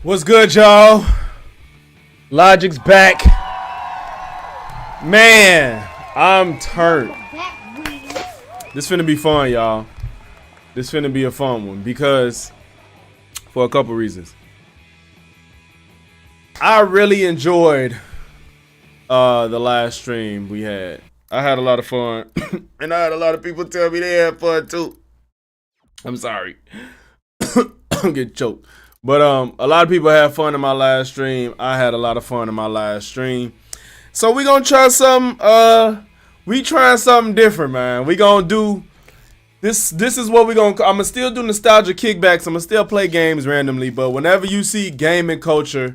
What's good, y'all? Logic's back. Man, I'm turned. This finna be fun, y'all. This finna be a fun one because for a couple reasons. I really enjoyed the last stream we had. I had a lot of fun. And I had a lot of people tell me they had fun too. I'm sorry. I'm getting choked. But a lot of people had fun in my last stream. I had a lot of fun in my last stream. So we gonna try something. We trying something different, man. We gonna do this. This is what we gonna. I'm gonna still do nostalgia kickbacks. I'm gonna still play games randomly. But whenever you see gaming culture,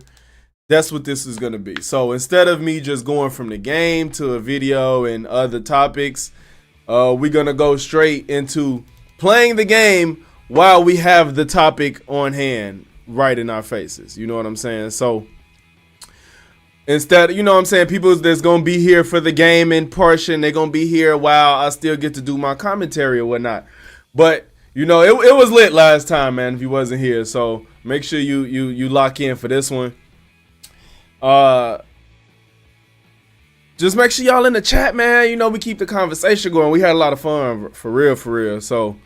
that's what this is gonna be. So instead of me just going from the game to a video and other topics, we're gonna go straight into playing the game while we have the topic on hand right in our faces. You know what I'm saying? So instead, you know what I'm saying, people that's gonna be here for the gaming portion, they're gonna be here while I still get to do my commentary or whatnot. But you know, it was lit last time, man, if you wasn't here. So make sure you lock in for this one. Just make sure y'all in the chat, man. You know, we keep the conversation going. We had a lot of fun, for real. So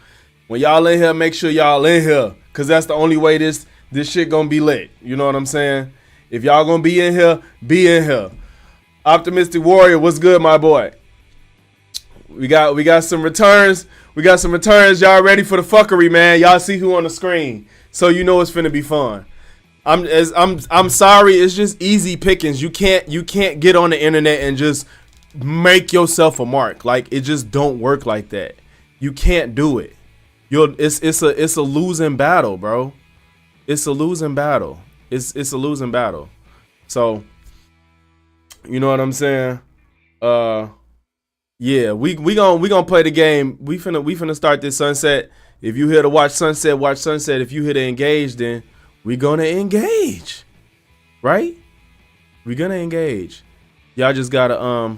when y'all in here, make sure y'all in here, cause that's the only way this shit gonna be lit. You know what I'm saying? If y'all gonna be in here, be in here. Optimistic Warrior, what's good, my boy? We got some returns. We got some returns. Y'all ready for the fuckery, man? Y'all see who on the screen, so you know it's finna be fun. I'm sorry, it's just easy pickings. You can't get on the internet and just make yourself a mark. Like, it just don't work like that. You can't do it. It's a losing battle, bro. It's a losing battle. It's a losing battle. So, you know what I'm saying? Yeah, we gonna play the game. We finna start this sunset. If you here to watch sunset, watch sunset. If you here to engage, then we gonna engage. Right? We gonna engage. Y'all just gotta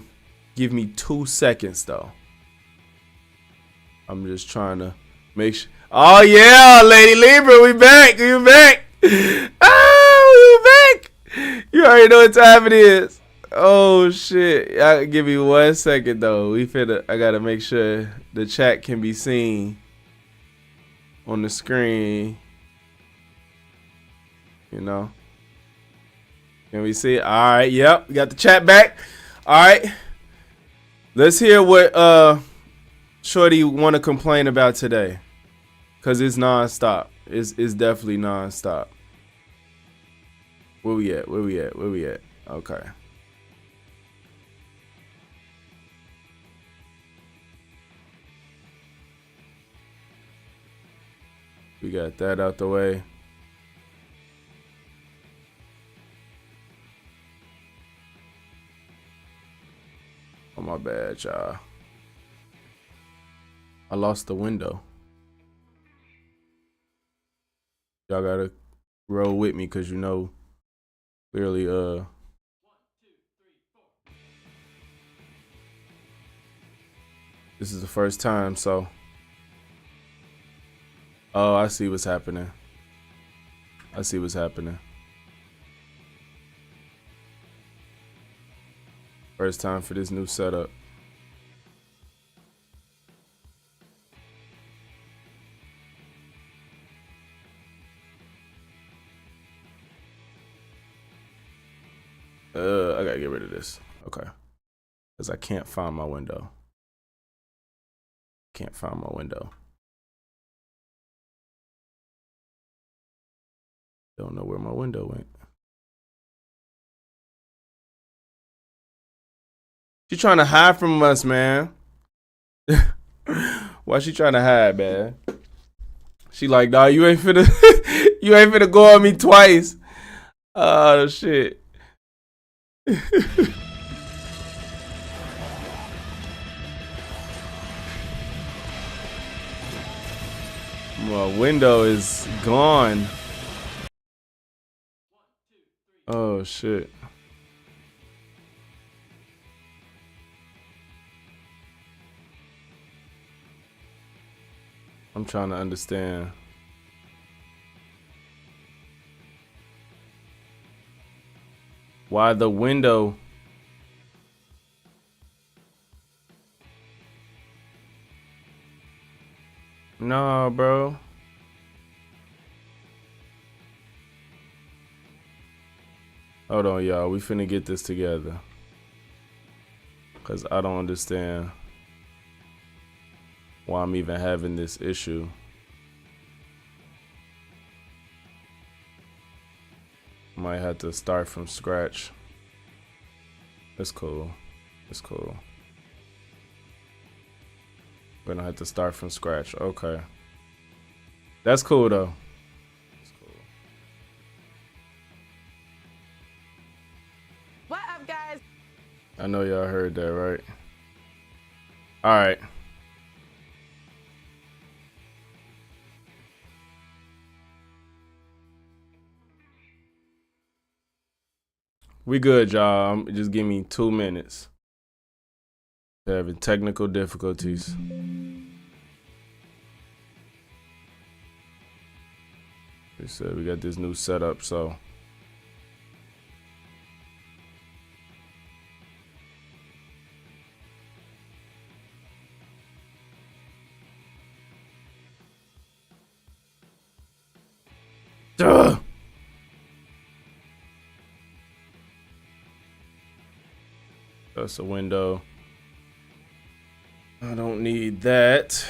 give me 2 seconds though. I'm just trying to make sure. Oh yeah, Lady Libra, we back. Oh, we back. You already know what time it is. Oh shit. Y'all give me 1 second though. I gotta make sure the chat can be seen on the screen. You know. Can we see it? Alright, yep. We got the chat back. Alright. Let's hear what Shorty wanna complain about today. Cause it's non-stop. It's definitely non-stop. Where we at? Okay. We got that out the way. Oh, my bad, y'all. I lost the window. Y'all gotta roll with me, cause you know, clearly, this is the first time, so. Oh, I see what's happening. First time for this new setup. I gotta get rid of this. Okay. Because I can't find my window. Don't know where my window went. She trying to hide from us, man. Why she trying to hide, man? She like, nah, you ain't finna go on me twice. Oh shit. My window is gone. Oh shit. I'm trying to understand. Why the window? Nah, bro. Hold on, y'all. We finna get this together. Because I don't understand why I'm even having this issue. Might have to start from scratch. It's cool. It's cool. Gonna have to start from scratch. Okay. That's cool though. That's cool. What up, guys? I know y'all heard that, right? Alright. We good, y'all. Just give me 2 minutes. Having technical difficulties. We said we got this new setup, so. Duh! That's a window. I don't need that.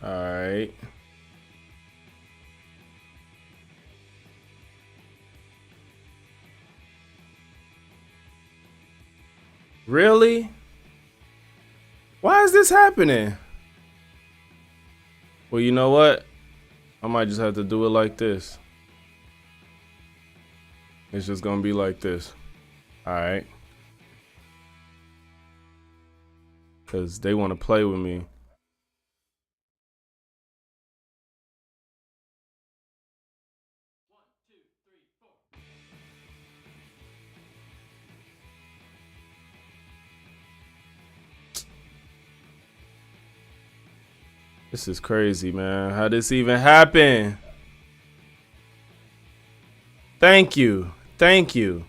All right. Really? Why is this happening? Well, you know what? I might just have to do it like this. It's just gonna be like this. All right. Because they want to play with me. This is crazy, man. How this even happen? Thank you. Thank you.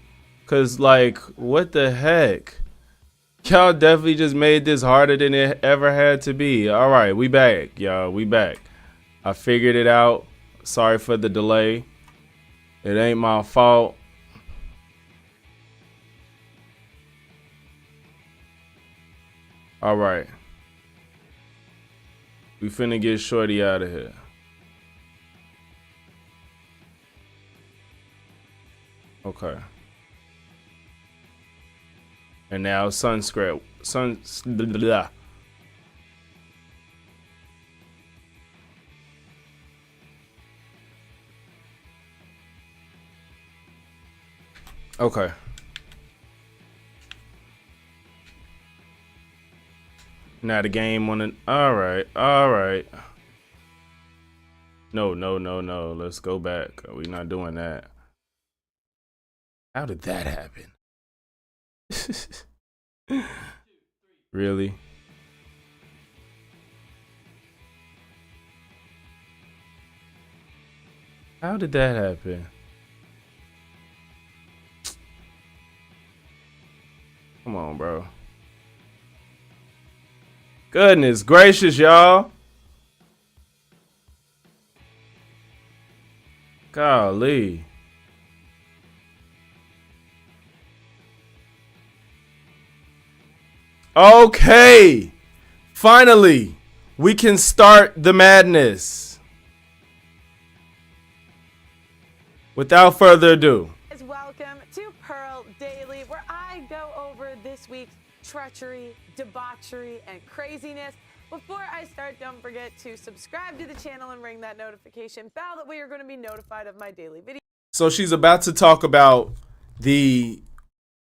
Cause like, what the heck? Y'all definitely just made this harder than it ever had to be. All right, we back, y'all. We back. I figured it out. Sorry for the delay. It ain't my fault. All right. We finna get Shorty out of here. Okay. And now sunscreen. Blah. Okay. Now the game wanna. All right. All right. No, no, no, no. Let's go back. We're not doing that. How did that happen? Really? How did that happen? Come on, bro. Goodness gracious, y'all. Golly. Okay. Finally, we can start the madness. Without further ado. Welcome to Pearl Daily, where I go over this week's treachery, debauchery, and craziness. Before I start, don't forget to subscribe to the channel and ring that notification bell. That way you're going to be notified of my daily video. So she's about to talk about the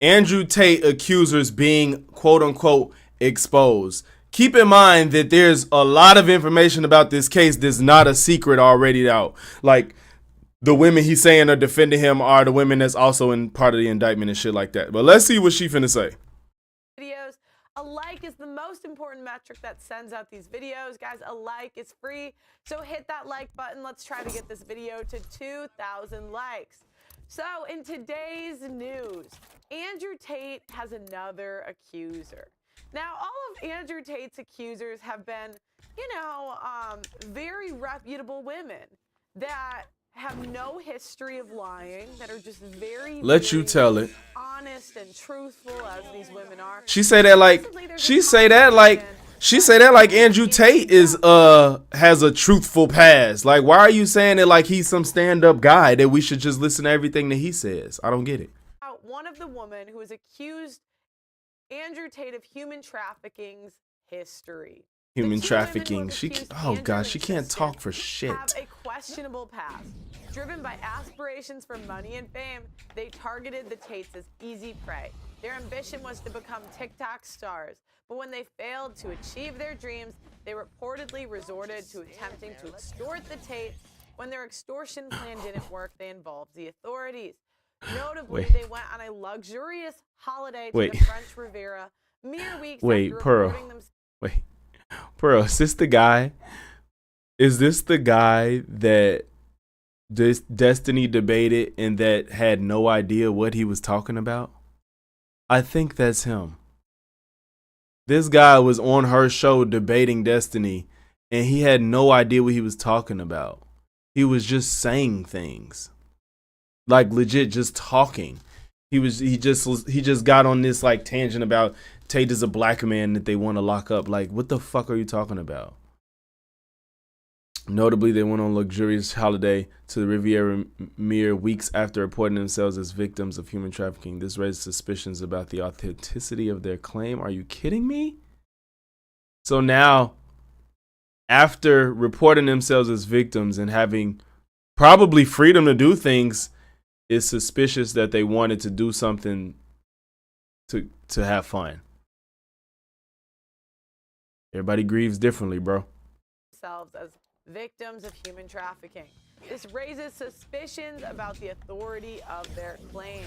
Andrew Tate accusers being quote unquote exposed. Keep in mind that there's a lot of information about this case that's not a secret already out. Like, the women he's saying are defending him are the women that's also in part of the indictment and shit like that. But let's see what she finna say. Videos. A like is the most important metric that sends out these videos. Guys, a like is free. So hit that like button. Let's try to get this video to 2,000 likes. So in today's news, Andrew Tate has another accuser. Now, all of Andrew Tate's accusers have been, very reputable women that have no history of lying, that are just very you tell it. honest and truthful as these women are. She say that like Andrew Tate has a truthful past. Like, why are you saying it like he's some stand-up guy that we should just listen to everything that he says? I don't get it. One of the women who has accused Andrew Tate of human trafficking's history. Human trafficking. She can't talk for shit. Have a questionable past. Driven by aspirations for money and fame, they targeted the Tates as easy prey. Their ambition was to become TikTok stars, but when they failed to achieve their dreams, they reportedly resorted to attempting to extort the Tates. When their extortion plan didn't work, they involved the authorities. Notably, they went on a luxurious holiday to the French Riviera mere weeks after reporting themselves. Pearl, is this the guy? Is this the guy that this Destiny debated and that had no idea what he was talking about? I think that's him. This guy was on her show debating Destiny and he had no idea what he was talking about. He was just saying things. Like legit just talking. He just got on this like tangent about Tate is a black man that they want to lock up. Like, what the fuck are you talking about? Notably, they went on a luxurious holiday to the Riviera mere weeks after reporting themselves as victims of human trafficking. This raised suspicions about the authenticity of their claim. Are you kidding me? So now, after reporting themselves as victims and having probably freedom to do things, it's suspicious that they wanted to do something to have fun. Everybody grieves differently, bro. Themselves as victims of human trafficking. This raises suspicions about the authority of their claims.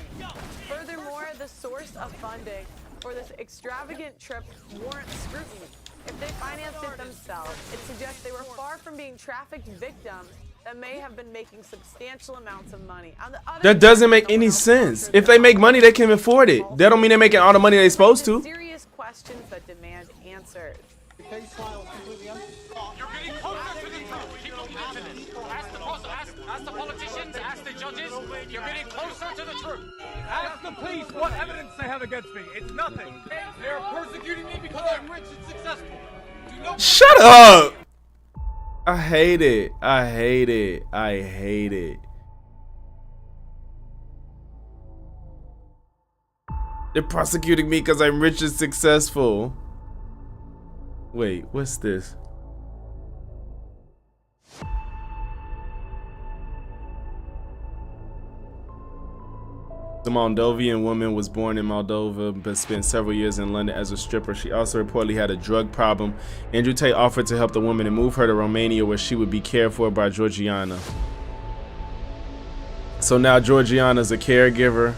Furthermore, the source of funding for this extravagant trip warrants scrutiny. If they financed it themselves, it suggests they were far from being trafficked victims that may have been making substantial amounts of money. That doesn't make any sense. If they make money, they can afford it. That don't mean they're making all the money they're supposed to. Serious questions that demand answers. You're getting closer to the truth. Keep looking into this. Ask the politicians, ask the judges. You're getting closer to the truth. Ask the police what evidence they have against me. It's nothing. They're persecuting me because I'm rich and successful. Shut up! I hate it. I hate it. I hate it. They're prosecuting me because I'm rich and successful. Wait, what's this? The Moldovan woman was born in Moldova but spent several years in London as a stripper. She also reportedly had a drug problem. Andrew Tate offered to help the woman and move her to Romania where she would be cared for by Georgiana. So now Georgiana's a caregiver?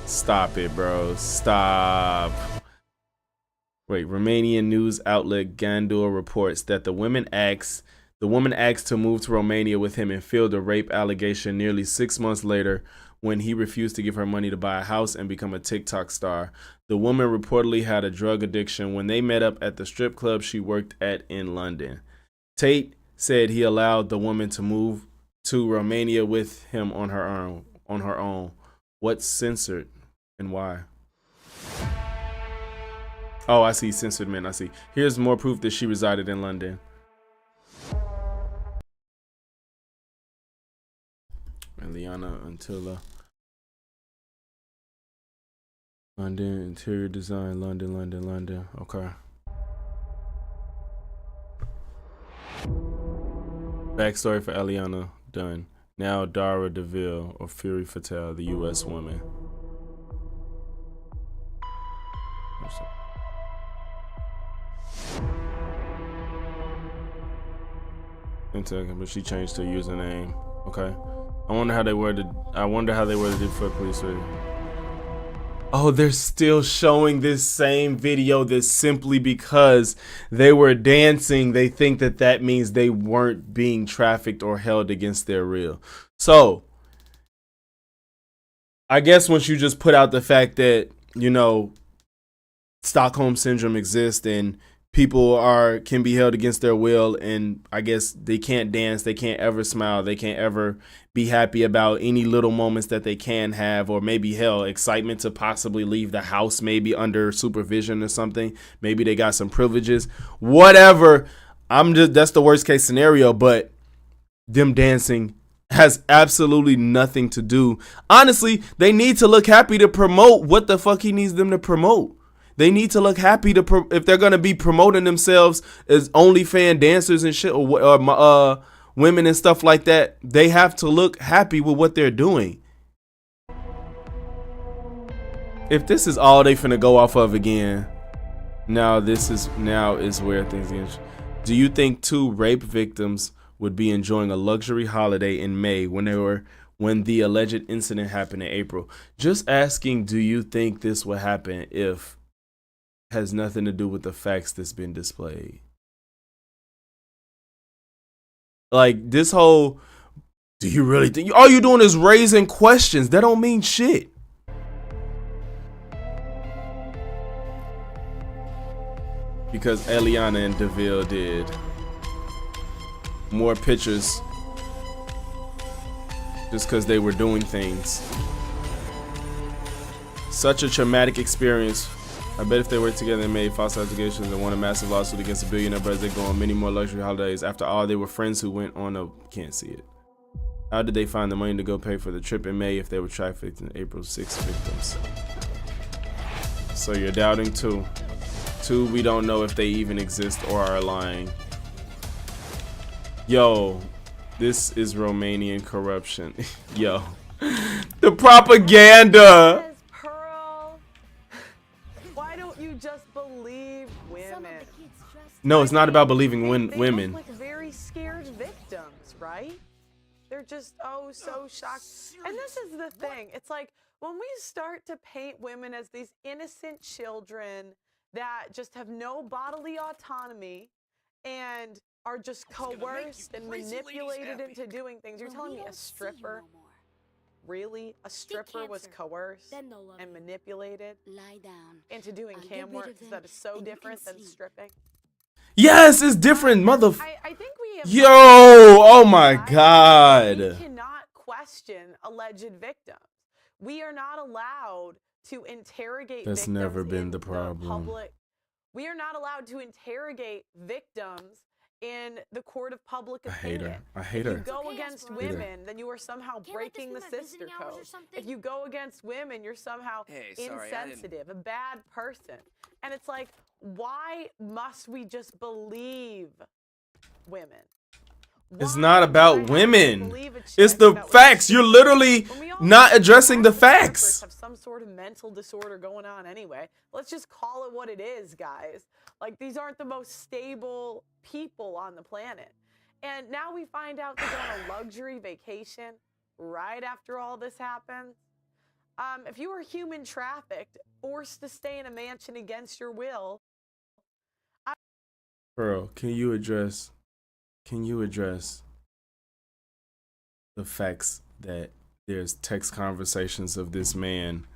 Stop it, bro. Stop. Wait, Romanian news outlet Gandor reports that the woman asked to move to Romania with him and filed a rape allegation nearly 6 months later when he refused to give her money to buy a house and become a TikTok star. The woman reportedly had a drug addiction when they met up at the strip club she worked at in London. Tate said he allowed the woman to move to Romania with him on her own. What's censored and why? Oh, I see. Censored men. I see. Here's more proof that she resided in London. Eliana Antilla. London, interior design, London. Okay. Backstory for Eliana Dunn. Now Dara DeVille, or Fury Fatale, the U.S. woman. But she changed her username. Okay. I wonder how they worded. I wonder how they worded it for police radio. Oh, they're still showing this same video. This simply because they were dancing. They think that that means they weren't being trafficked or held against their will. So, I guess once you just put out the fact that, you know, Stockholm syndrome exists and people can be held against their will, and I guess they can't dance, they can't ever smile, they can't ever be happy about any little moments that they can have, or maybe hell, excitement to possibly leave the house, maybe under supervision or something. Maybe they got some privileges, whatever. That's the worst case scenario, but them dancing has absolutely nothing to do. Honestly, they need to look happy to promote what the fuck he needs them to promote. They need to look happy if they're gonna be promoting themselves as OnlyFans dancers and shit, or women and stuff like that. They have to look happy with what they're doing. If this is all they finna go off of again, now is where things get. Do you think 2 rape victims would be enjoying a luxury holiday in May when the alleged incident happened in April? Just asking, do you think this would happen if has nothing to do with the facts that's been displayed? Like, this whole, do you really think, all you doing is raising questions that don't mean shit. Because Eliana and DeVille did. More pictures just because they were doing things. Such a traumatic experience. I bet if they worked together and made false allegations and won a massive lawsuit against a billionaire, but they go on many more luxury holidays. After all, they were friends who went on a, can't see it. How did they find the money to go pay for the trip in May if they were trafficked in April 6 victims? So you're doubting 2. 2, we don't know if they even exist or are lying. Yo, this is Romanian corruption. Yo, the propaganda. Just believe women. No, it's not about believing women. Look like very scared victims, right? They're just so shocked. And this is the thing. It's like when we start to paint women as these innocent children that just have no bodily autonomy and are just coerced and manipulated into doing things. You're telling me a stripper? Really? A stripper was coerced and manipulated into doing cam work that is so different than stripping? Yes, it's different, I think we have. Yo, oh my God. We cannot question alleged victims. We are not allowed to interrogate That's victims. never been the problem. Public. We are not allowed to interrogate victims in the court of public opinion. I hate her. If you go against women, then you are somehow breaking the sister code. If you go against women, you're somehow insensitive, a bad person. And it's like, why must we just believe women? It's not about women. It's the facts. You're literally not addressing the facts. Have some sort of mental disorder going on anyway. Let's just call it what it is, guys. Like, these aren't the most stable people on the planet. And now we find out they're on a luxury vacation right after all this happens. If you were human trafficked, forced to stay in a mansion against your will. Pearl, can you address the facts that there's text conversations of this man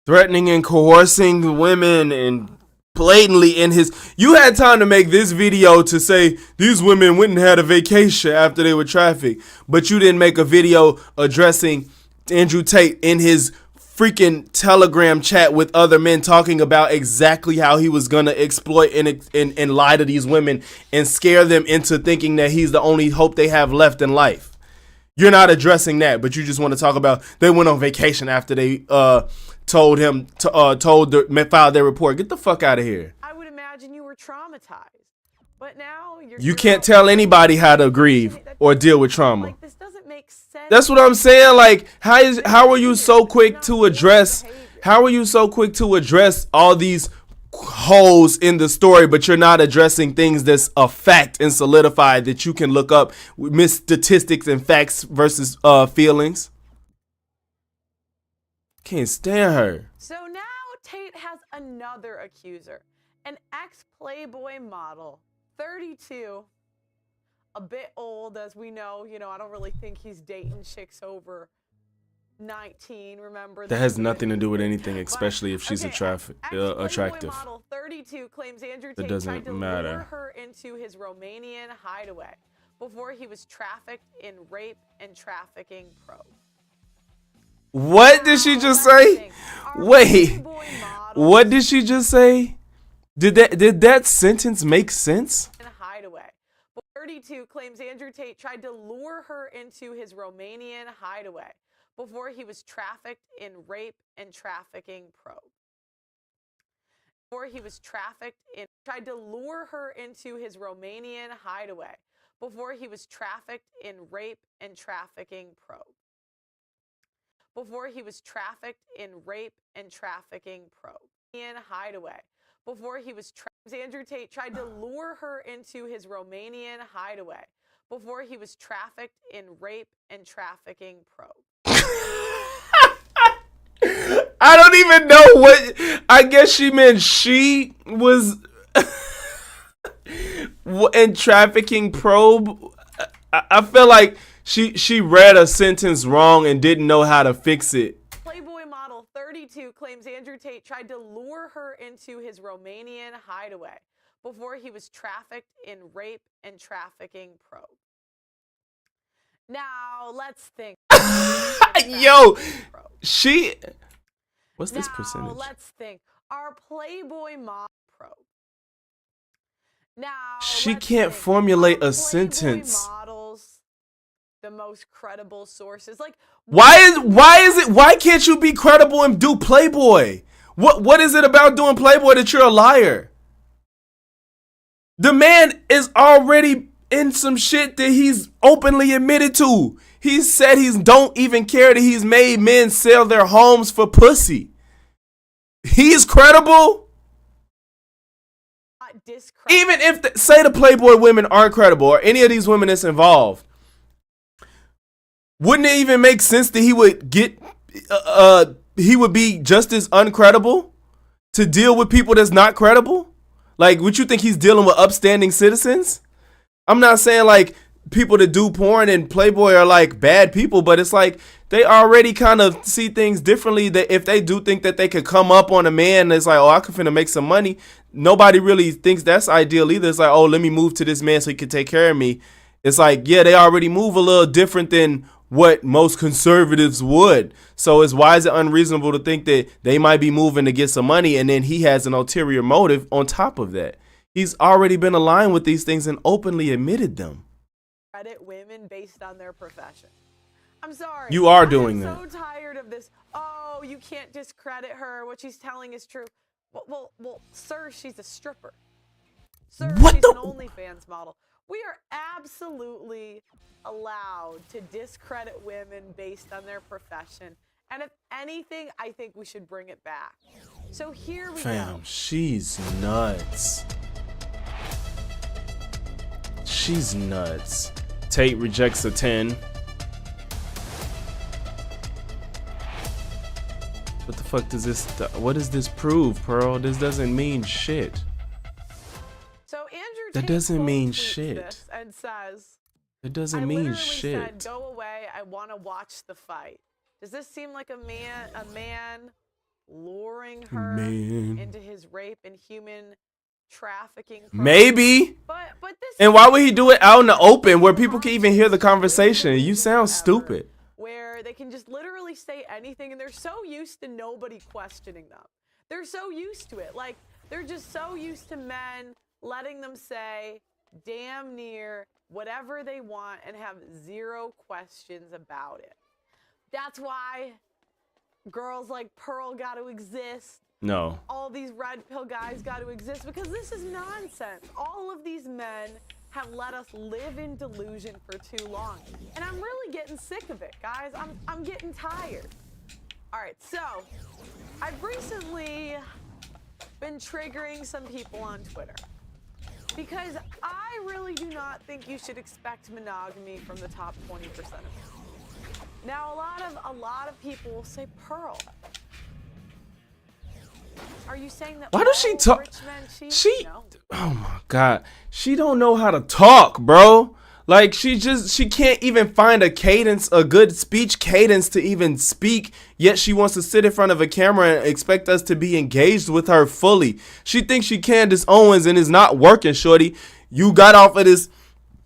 threatening and coercing the women and blatantly in his... You had time to make this video to say these women went and had a vacation after they were trafficked, but you didn't make a video addressing Andrew Tate in his freaking Telegram chat with other men talking about exactly how he was gonna exploit and lie to these women and scare them into thinking that he's the only hope they have left in life. You're not addressing that, but you just want to talk about they went on vacation after they filed their report. Get the fuck out of here. I would imagine you were traumatized, but now you can't tell anybody how to grieve or deal with trauma. Like, this doesn't make sense. That's what I'm saying. Like, how are you so quick to address? How are you so quick to address all these holes in the story, but you're not addressing things that's a fact and solidified that you can look up with statistics and facts versus feelings. Can't stand her. So now Tate has another accuser, an ex-Playboy model, 32, a bit old, as we know. You know, I don't really think he's dating chicks over 19. Remember that has nothing to do with anything, especially if she's attractive. Model 32 claims Andrew Tate tried to matter. lure her into his Romanian hideaway before he was trafficked in rape and trafficking probe. What did she just say? Wait, what did she just say? Did that sentence make sense? Hideaway. 32 claims Andrew Tate tried to lure her into his Romanian hideaway before he was trafficked in rape and trafficking probe. Before he was trafficked in, tried to lure her into his Romanian hideaway before he was trafficked in rape and trafficking probe. Before he was trafficked in rape and trafficking probe. In hideaway. Before he was Andrew Tate tried to lure her into his Romanian hideaway before he was trafficked in rape and trafficking probe. I don't even know what. I guess she meant she was in trafficking probe. I feel like she read a sentence wrong and didn't know how to fix it. Playboy model 32 claims Andrew Tate tried to lure her into his Romanian hideaway before he was trafficked in rape and trafficking probe. Now, let's think. Yo, she... What's this percentage? Let's think. Our Playboy model probe. Now, she can't formulate a sentence. Models, the most credible sources. Like, why can't you be credible and do Playboy? What is it about doing Playboy that you're a liar? The man is already in some shit that he's openly admitted to. He said he don't even care that he's made men sell their homes for pussy. He's credible. Even if say the Playboy women aren't credible or any of these women that's involved, wouldn't it even make sense that he would he would be just as uncredible to deal with people that's not credible? Like, would you think he's dealing with upstanding citizens? I'm not saying like people that do porn and Playboy are like bad people, but it's like they already kind of see things differently. That if they do think that they could come up on a man, it's like, oh, I could finna make some money. Nobody really thinks that's ideal either. It's like, oh, let me move to this man so he can take care of me. It's like, yeah, they already move a little different than what most conservatives would. So why is it unreasonable to think that they might be moving to get some money and then he has an ulterior motive on top of that? He's already been aligned with these things and openly admitted them. Credit women based on their profession. I'm sorry. You are doing that. I'm so tired of this. Oh, you can't discredit her. What she's telling is true. Well, sir, she's a stripper. Sir, she's an OnlyFans model. We are absolutely allowed to discredit women based on their profession. And if anything, I think we should bring it back. So here we go. She's nuts. She's nuts. Tate rejects a 10. What the fuck does this... What does this prove, Pearl? This doesn't mean shit. So Andrew that Tate doesn't mean tweets shit. this and says, it doesn't mean shit. Said, go away. I want to watch the fight. Does this seem like a man luring her into his rape and human trafficking? Maybe. But this. And why would he do it out in the open where people can even hear the conversation? You sound stupid. Where they can just literally say anything and they're so used to nobody questioning them. They're so used to it. Like, they're just so used to men letting them say damn near whatever they want and have zero questions about it. That's why girls like Pearl got to exist. No. All these red pill guys got to exist because this is nonsense. All of these men have let us live in delusion for too long. And I'm really getting sick of it, guys. I'm getting tired. All right, so I've recently been triggering some people on Twitter. Because I really do not think you should expect monogamy from the top 20% of men. Now, a lot of people will say, Pearl, are you saying that why does she talk? rich men cheat? She, No. oh my God, she don't know how to talk, bro. Like she can't even find a cadence, a good speech cadence to even speak. Yet she wants to sit in front of a camera and expect us to be engaged with her fully. She thinks she Candace Owens and it's not working, shorty. You got off of this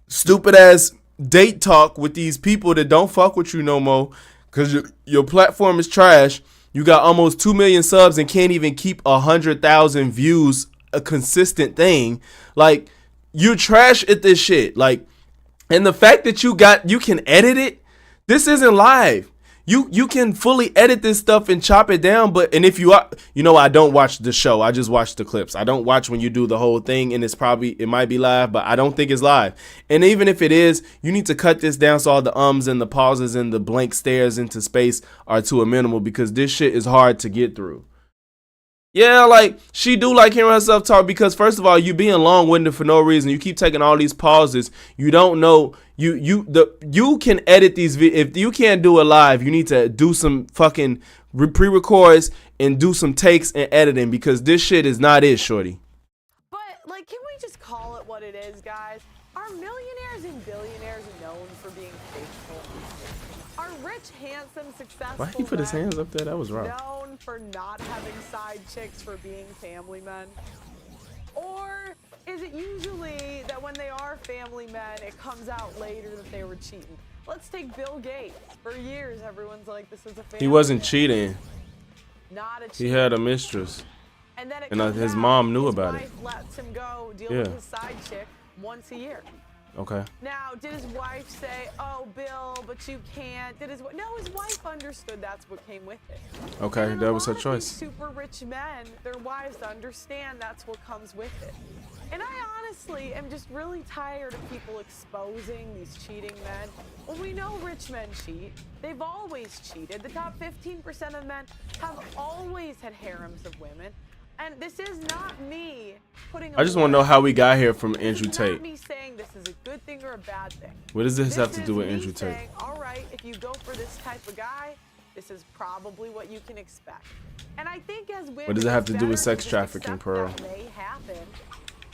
stupid ass date talk with these people that don't fuck with you no more because your platform is trash. You got almost 2 million subs and can't even keep 100,000 views a consistent thing. Like, you're trash at this shit. Like, and the fact that you can edit it, this isn't live. You can fully edit this stuff and chop it down, and if you are, I don't watch the show. I just watch the clips. I don't watch when you do the whole thing, and it might be live, but I don't think it's live. And even if it is, you need to cut this down so all the ums and the pauses and the blank stares into space are to a minimal, because this shit is hard to get through. Yeah, like, she do like hearing herself talk because, first of all, you being long-winded for no reason. You keep taking all these pauses. You don't know. You can edit these. If you can't do it live, you need to do some fucking pre-records and do some takes and editing, because this shit is not it, shorty. But, like, can we just call it what it is, guys? Are millionaires and billionaires known for being faithful? Are rich, handsome, successful Why he put his men hands up there? That was wrong. known for not having side chicks for being family men? Or is it usually that when they are family men, it comes out later that they were cheating? Let's take Bill Gates. For years, everyone's like, this is a family He wasn't man. cheating. Not a cheat. He had a mistress. And then and comes his out mom knew his about it. wife lets him go deal Yeah. with his side chick once a year. Okay. Now, did his wife say, "Oh, Bill, but you can't"? No, his wife understood that's what came with it. Okay, And that a was her lot of choice. these super rich men, their wives understand that's what comes with it. And I honestly am just really tired of people exposing these cheating men. When we know rich men cheat, they've always cheated. The top 15% of men have always had harems of women. And this is not me putting. I just want to know how we got here from Andrew This is not Tate. me saying this is a good thing or a bad thing. What does this have to is do with me Andrew Tate? saying, all right, if you go for this type of guy, this is probably what you can expect. And I think as women, What does it have to do with it's sex better to just trafficking, accept Pearl? that may happen,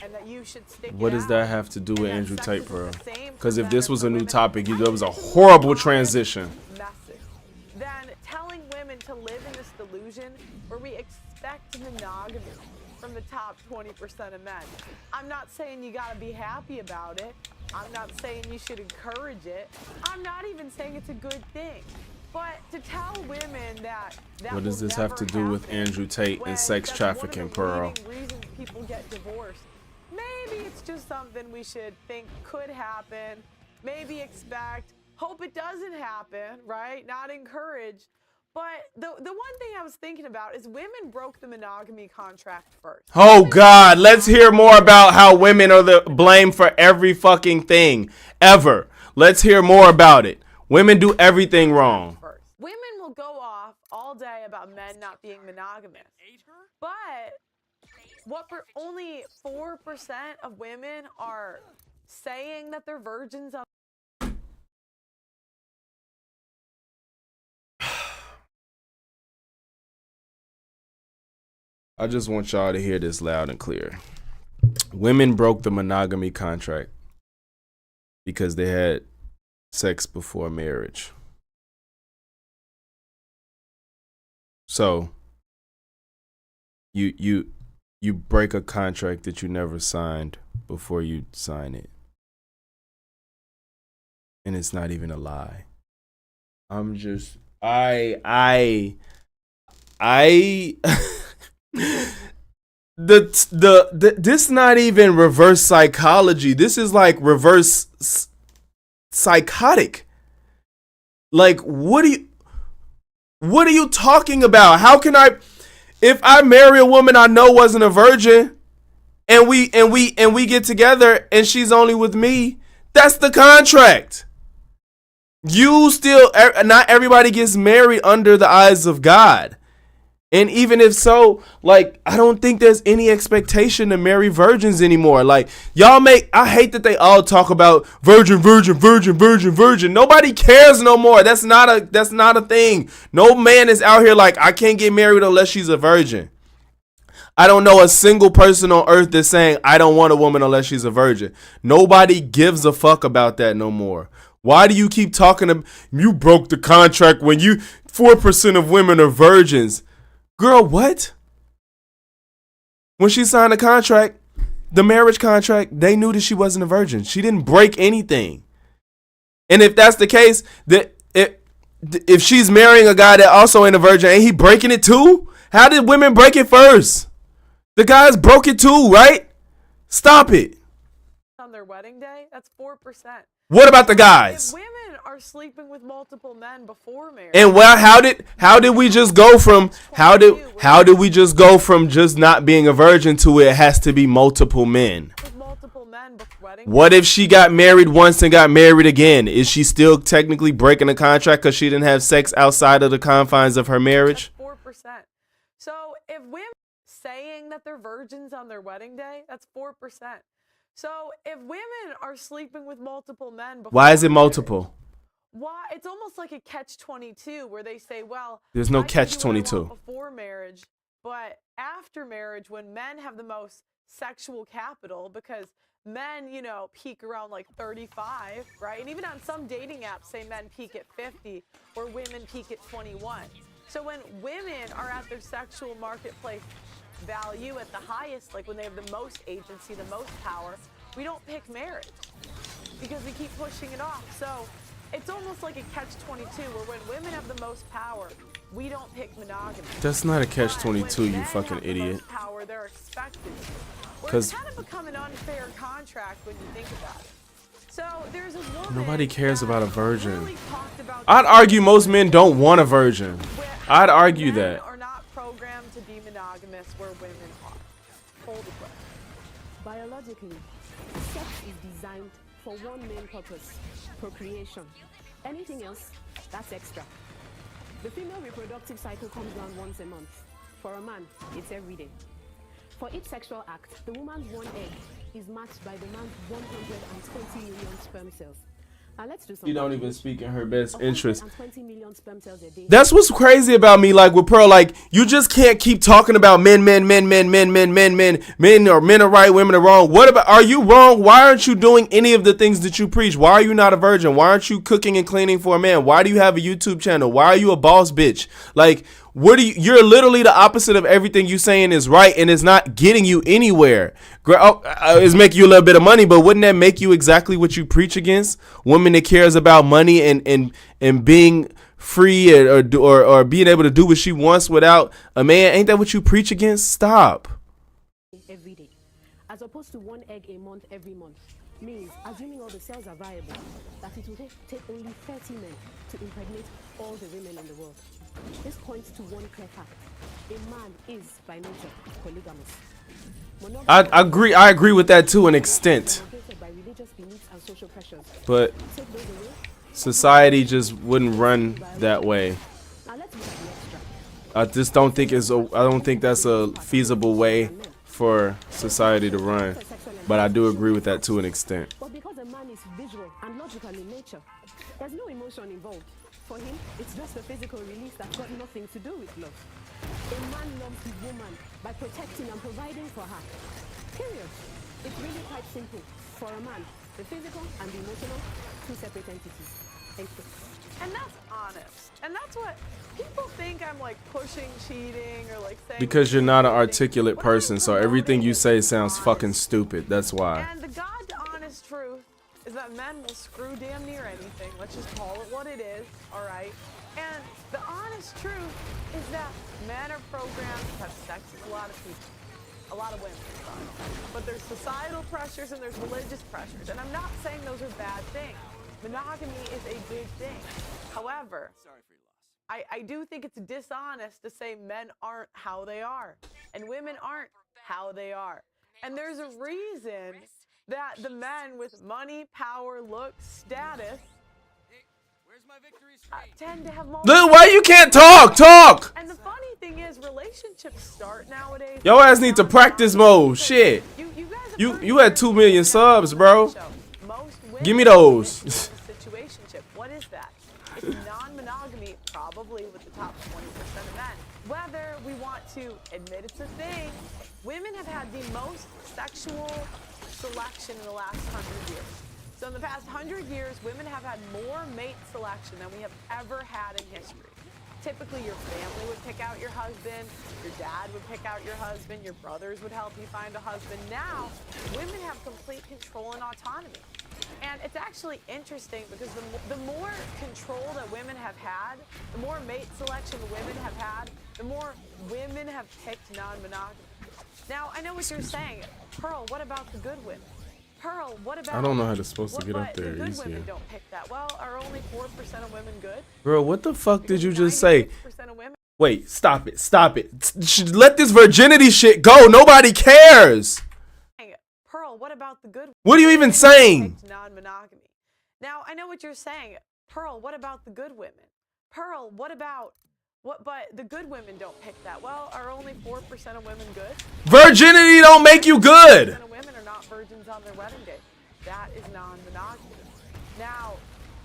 and that you should stick What it does out, that have to do with and that Andrew sex Tate, isn't Pearl? the same for Because if men this and was for a new women. topic, I there was a think it's a horrible honest transition. message than telling women to live in this delusion where we expect monogamy from the top 20% of men. I'm not saying you gotta be happy about it. I'm not saying you should encourage it. I'm not even saying it's a good thing. But to tell women that What does this have to do with Andrew Tate and sex trafficking, Pearl? One of the leading reasons people get divorced. Maybe it's just something we should think could happen. Maybe expect. Hope it doesn't happen, right? Not encourage. But the one thing I was thinking about is women broke the monogamy contract first. Oh God, let's hear more about how women are the blame for every fucking thing ever. Let's hear more about it. Women do everything wrong. First. Women will go off all day about men not being monogamous. But only 4% of women are saying that they're virgins on. I just want y'all to hear this loud and clear. Women broke the monogamy contract because they had sex before marriage. So you break a contract that you never signed before you sign it. And it's not even a lie. This not even reverse psychology. This is like reverse psychotic. Like, what are you talking about? How can if I marry a woman I know wasn't a virgin and we get together and she's only with me, that's the contract. Not everybody gets married under the eyes of God. And even if so, like, I don't think there's any expectation to marry virgins anymore. Like, I hate that they all talk about virgin, virgin, virgin, virgin, virgin. Nobody cares no more. That's not a thing. No man is out here like, I can't get married unless she's a virgin. I don't know a single person on earth that's saying, I don't want a woman unless she's a virgin. Nobody gives a fuck about that no more. Why do you keep talking about, you broke the contract when 4% of women are virgins? Girl, what? When she signed the contract, the marriage contract, they knew that she wasn't a virgin. She didn't break anything. And if that's the case, that if she's marrying a guy that also ain't a virgin, ain't he breaking it too? How did women break it first? The guys broke it too, right? Stop it. On their wedding day, that's 4%. What about the guys? If women are sleeping with multiple men before marriage. And well, how did we just go from just not being a virgin to it has to be multiple men? With multiple men before wedding. What if she got married once and got married again? Is she still technically breaking a contract because she didn't have sex outside of the confines of her marriage? That's 4%. So if women saying that they're virgins on their wedding day, that's 4%. So if women are sleeping with multiple men before Why is it multiple? Why? It's almost like a catch-22 where they say, well, there's no I can do what I catch-22 want before marriage, but after marriage, when men have the most sexual capital, because men, peak around like 35, right? And even on some dating apps say men peak at 50 or women peak at 21. So when women are at their sexual marketplace value at the highest, like when they have the most agency, the most power, we don't pick marriage because we keep pushing it off. So it's almost like a catch-22 where when women have the most power, we don't pick monogamy. That's not a catch-22, you fucking idiot. The most power, they're expected. It's kind of become an unfair contract when you think about it. So there's a woman. Nobody cares about a virgin. Really I'd argue most men don't want a virgin. I'd argue that. Are not programmed to be monogamous where women are. Hold it there. Biologically, sex is designed for one main purpose: procreation. Anything else, that's extra. The female reproductive cycle comes around once a month. For a man, it's every day. For each sexual act, the woman's one egg is matched by the man's 120 million sperm cells. Now let's do something. You don't even speak in her best interest. 120 million sperm cells a day. That's what's crazy about me, like with Pearl. Like, you just can't keep talking about men are right, women are wrong. What about, are you wrong? Why aren't you doing any of the things that you preach? Why are you not a virgin? Why aren't you cooking and cleaning for a man? Why do you have a YouTube channel? Why are you a boss bitch? Like, you're literally the opposite of everything you saying is right, and it's not getting you anywhere. It's making you a little bit of money, but wouldn't that make you exactly what you preach against? Woman that cares about money and being free or being able to do what she wants without a man. Ain't that what you preach against? Stop. Every day, as opposed to one egg a month every month, means, assuming all the cells are viable, that it will take only 30 men to impregnate all the women in the world. This points to one clear fact: a man is by nature polygamous. I agree with that to an extent, but society just wouldn't run that way. I just don't think I don't think that's a feasible way for society to run. But I do agree with that to an extent. But because a man is visual and logical in nature, there's no emotion involved. For him, it's just a physical release that's got nothing to do with love. A man loves his woman by protecting and providing for her. Period. It's really quite simple. For a man, the physical and the emotional, two separate entities. Thank you. And that's honest. And that's what people think I'm like pushing cheating or like saying. Because you're not an articulate person, so everything you say sounds fucking stupid. That's why. And the God-honest truth is that men will screw damn near anything. Let's just call it what it is, all right? And the honest truth is that men are programmed to have sex with a lot of people. A lot of women, sorry. But there's societal pressures and there's religious pressures. And I'm not saying those are bad things. Monogamy is a big thing. However, I do think it's dishonest to say men aren't how they are and women aren't how they are. And there's a reason that the men with money, power, looks, status tend to have more. Look, why you can't talk? And the funny thing is, relationships start nowadays. Your ass need to practice mode. Shit. You guys have You had 2 million subs, bro. Most women Give me those. in a situationship. What is that? It's non-monogamy, probably with the top 20% of men. Whether we want to admit it's a thing, women have had the most sexual selection in the last 100 years. So in the past 100 years, women have had more mate selection than we have ever had in history. Typically, your family would pick out your husband, your dad would pick out your husband, your brothers would help you find a husband. Now, women have complete control and autonomy. And it's actually interesting because the more control that women have had, the more mate selection women have had, the more women have picked non-monogamy. Now, I know what you're saying. Pearl, what about the good women? Pearl, what about... I don't know how they're supposed to get up there the good easier. women don't pick that. Well, are only 4% of women good? Bro, what the fuck did you just say? 96% of women... Wait, stop it. Let this virginity shit go. Nobody cares. Pearl, what about the good women? What are you even saying? Non-monogamy. Now, I know what you're saying. Pearl, what about the good women? Pearl, what about... But the good women don't pick that. Well, are only 4% of women good? Virginity don't make you good. 4% of women are not virgins on their wedding day. That is non-monogamy. Now,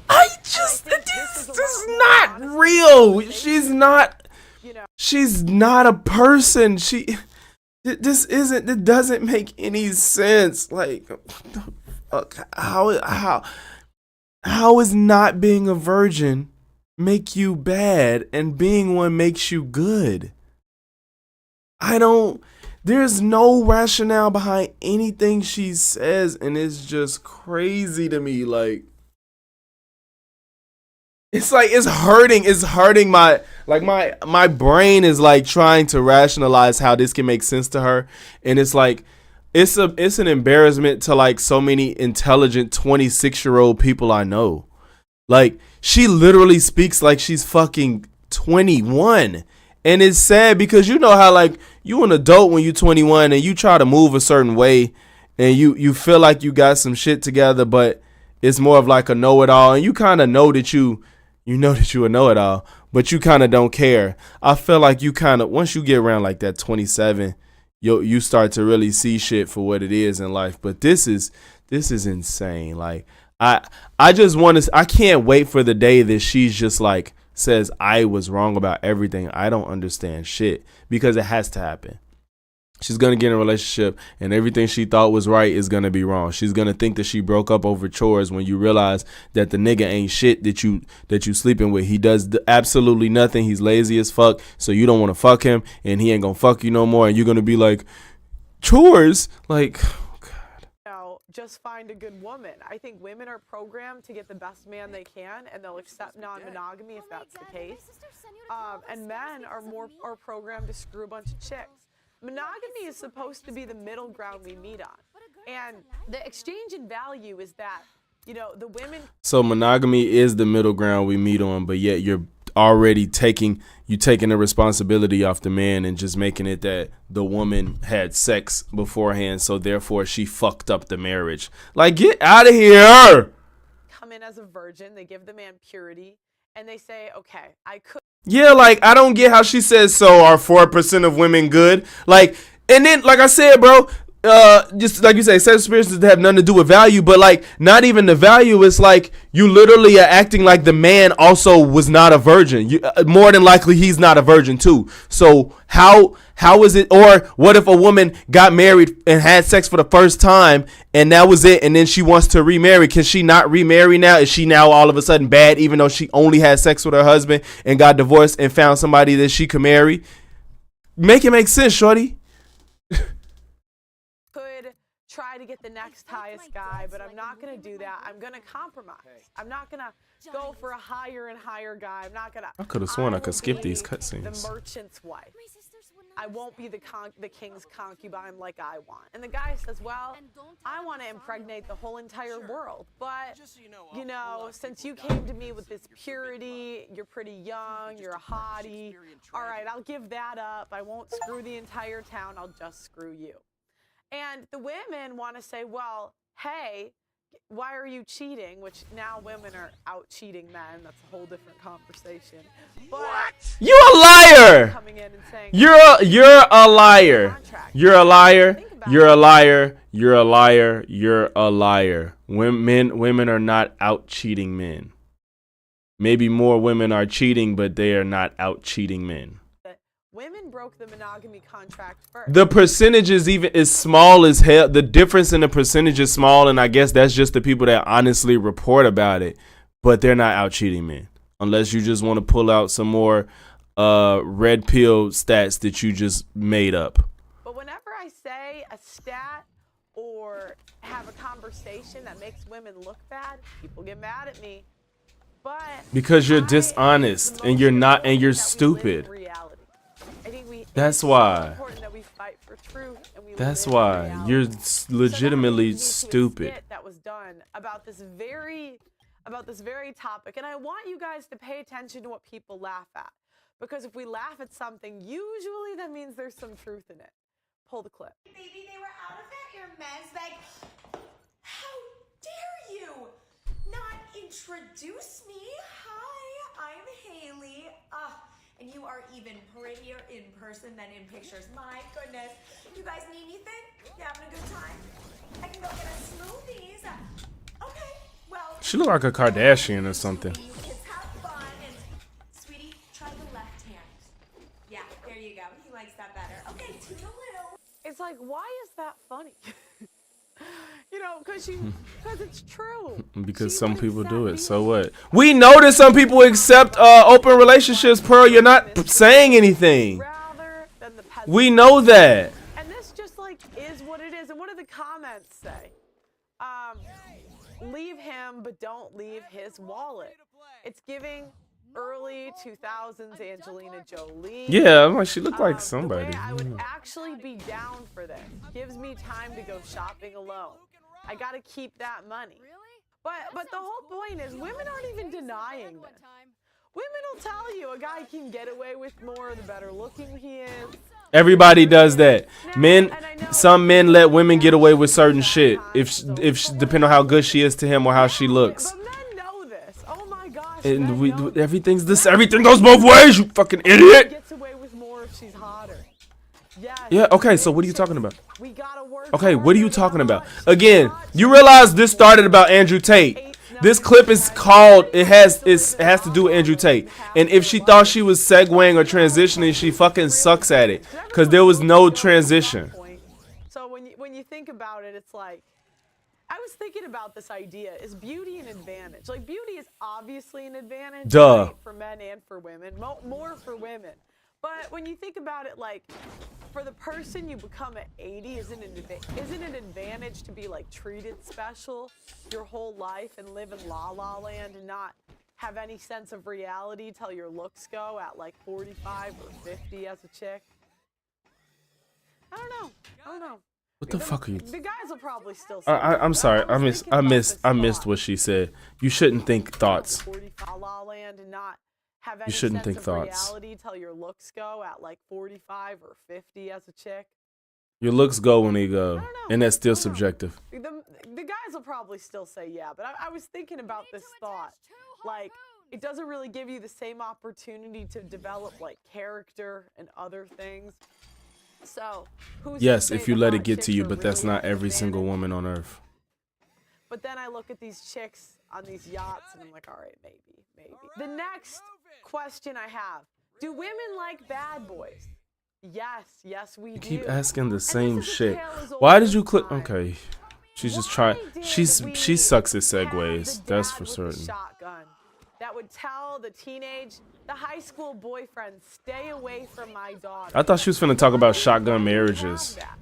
this is not real. She's not. She's not a person. It doesn't make any sense. Like, what the fuck? How is not being a virgin make you bad and being one makes you good? There's no rationale behind anything she says, and it's just crazy to me. Like, it's hurting my brain is like trying to rationalize how this can make sense to her, and it's like it's an embarrassment to like so many intelligent 26-year-old people I know. Like, she literally speaks like she's fucking 21. And it's sad because you know how like you an adult when you're 21 and you try to move a certain way and you feel like you got some shit together, but it's more of like a know-it-all, and you kind of know that you know that you a know-it-all, but you kind of don't care. I feel like you kind of, once you get around like that 27, you start to really see shit for what it is in life. But this is insane. Like, I just want to, I can't wait for the day that she's just like says I was wrong about everything. I don't understand shit, because it has to happen. She's going to get in a relationship and everything she thought was right is going to be wrong. She's going to think that she broke up over chores when you realize that the nigga ain't shit that you sleeping with. He does absolutely nothing. He's lazy as fuck. So you don't want to fuck him, and he ain't going to fuck you no more. And you're going to be like, chores? Like, just find a good woman. I think women are programmed to get the best man they can, and they'll accept non-monogamy if that's the case. And men are programmed to screw a bunch of chicks. Monogamy is supposed to be the middle ground we meet on. And the exchange in value is that, the women... So monogamy is the middle ground we meet on, but yet you're already taking the responsibility off the man and just making it that the woman had sex beforehand, so therefore she fucked up the marriage. Like, get out of here. Come in as a virgin, they give the man purity, and they say, okay, I could... Yeah, like, I don't get how she says, so are 4% of women good? Like, and then, like I said, bro, just like you say, sexual experiences have nothing to do with value, but like, not even the value. It's like you literally are acting like the man also was not a virgin. More than likely, he's not a virgin too. So how is it? Or what if a woman got married and had sex for the first time and that was it, and then she wants to remarry? Can she not remarry now? Is she now all of a sudden bad, even though she only had sex with her husband and got divorced and found somebody that she could marry? Make it make sense, shorty. Try to get the next highest guy, but I'm not going to do that. I'm going to compromise. I'm not going to go for a higher and higher guy. I'm not going to... I could have sworn I could skip these cutscenes. The merchant's wife. I won't be the king's concubine like I want. And the guy says, well, I want to impregnate the whole entire world. But, since you came to me with this purity, you're pretty young, you're a hottie. All right, I'll give that up. I won't screw the entire town. I'll just screw you. And the women want to say, well, hey, why are you cheating? Which now women are out cheating men. That's a whole different conversation. But You a liar. coming in and saying, You're a liar. You're a liar. You're a liar. You're a liar. You're a liar. Women are not out cheating men. Maybe more women are cheating, but they are not out cheating men. women broke the monogamy contract first. The percentage is even is small as hell. The difference in the percentage is small, and I guess that's just the people that honestly report about it. But they're not out cheating men, unless you just want to pull out some more red pill stats that you just made up. But whenever I say a stat or have a conversation that makes women look bad, people get mad at me. But Because you're dishonest and you're not, and you're stupid. That's why. That we fight for truth and we That's live why reality. you're So legitimately that leads me to a stupid. skit that was done about this very topic, and I want you guys to pay attention to what people laugh at, because if we laugh at something, usually that means there's some truth in it. Pull the clip. Baby, they were out of at your men's bag. How dare you not introduce me? Hi, I'm Haley. And you are even prettier in person than in pictures. My goodness. You guys need anything? You having a good time? I can go get us smoothies. Okay, well. She look like a Kardashian or something. You kids have fun. And sweetie, try the left hand. Yeah, there you go. He likes that better. Okay, toodaloo. It's like, why is that funny? You know, because it's true. Because She some would people do it. accept So me. what? We know that some people accept open relationships, Pearl. You're not saying anything. Rather than the peasant. We know that. And this just like is what it is. And what do the comments say? Leave him, but don't leave his wallet. It's giving early 2000s Angelina Jolie. Yeah, I'm like, she looked like somebody. The way I would actually be down for this. Gives me time to go shopping alone. I gotta keep that money. But the whole point is women aren't even denying this. Women will tell you a guy can get away with more the better looking he is. Everybody does that. Some men let women get away with certain shit if depending on how good she is to him or how she looks. But men know this. Oh my gosh. And men we know everything goes both ways. You fucking idiot. gets away with more if she's hotter. Yes. Yeah. Okay. So what are you talking about? We gotta work. Okay. What are you harder. talking about? Again, you realize this started about Andrew Tate. This clip is called. It has to do with Andrew Tate. And if she thought she was segueing or transitioning, she fucking sucks at it. Cause there was no transition. So when you think about it, it's like, I was thinking about this idea: is beauty an advantage? Like, beauty is obviously an advantage, Duh. right, for men and for women, more for women. But when you think about it, like, for the person you become at 80, isn't it an advantage to be like treated special your whole life and live in la la land and not have any sense of reality till your looks go at like 45 or 50 as a chick? I don't know. What the fuck are you? The guys will probably still say I'm sorry. I missed what she said. You shouldn't think thoughts. 45 la la land and not have any You shouldn't sense think of thoughts. reality till your looks go at like 45 or 50 as a chick. Your looks go when they go, I don't know. and that's still I don't know. subjective. The guys will probably still say yeah, but I was thinking about this thought. Like, it doesn't really give you the same opportunity to develop like character and other things. So, who's Yes, to say if you the let it hot get to chicks you, are but that's really not an every single advantage? woman on earth. But then I look at these chicks on these yachts and I'm like, all right, maybe. The next question I have: do women like bad boys? Yes, we do. Keep asking the And same this is a shit. tale as old Why as did you click? time. Okay, she's just Why trying. did She we sucks at have segues. the That's dad for with the certain. shotgun that would tell the high school boyfriend, stay away from my daughter. I thought she was finna talk about shotgun Why do we have marriages. that?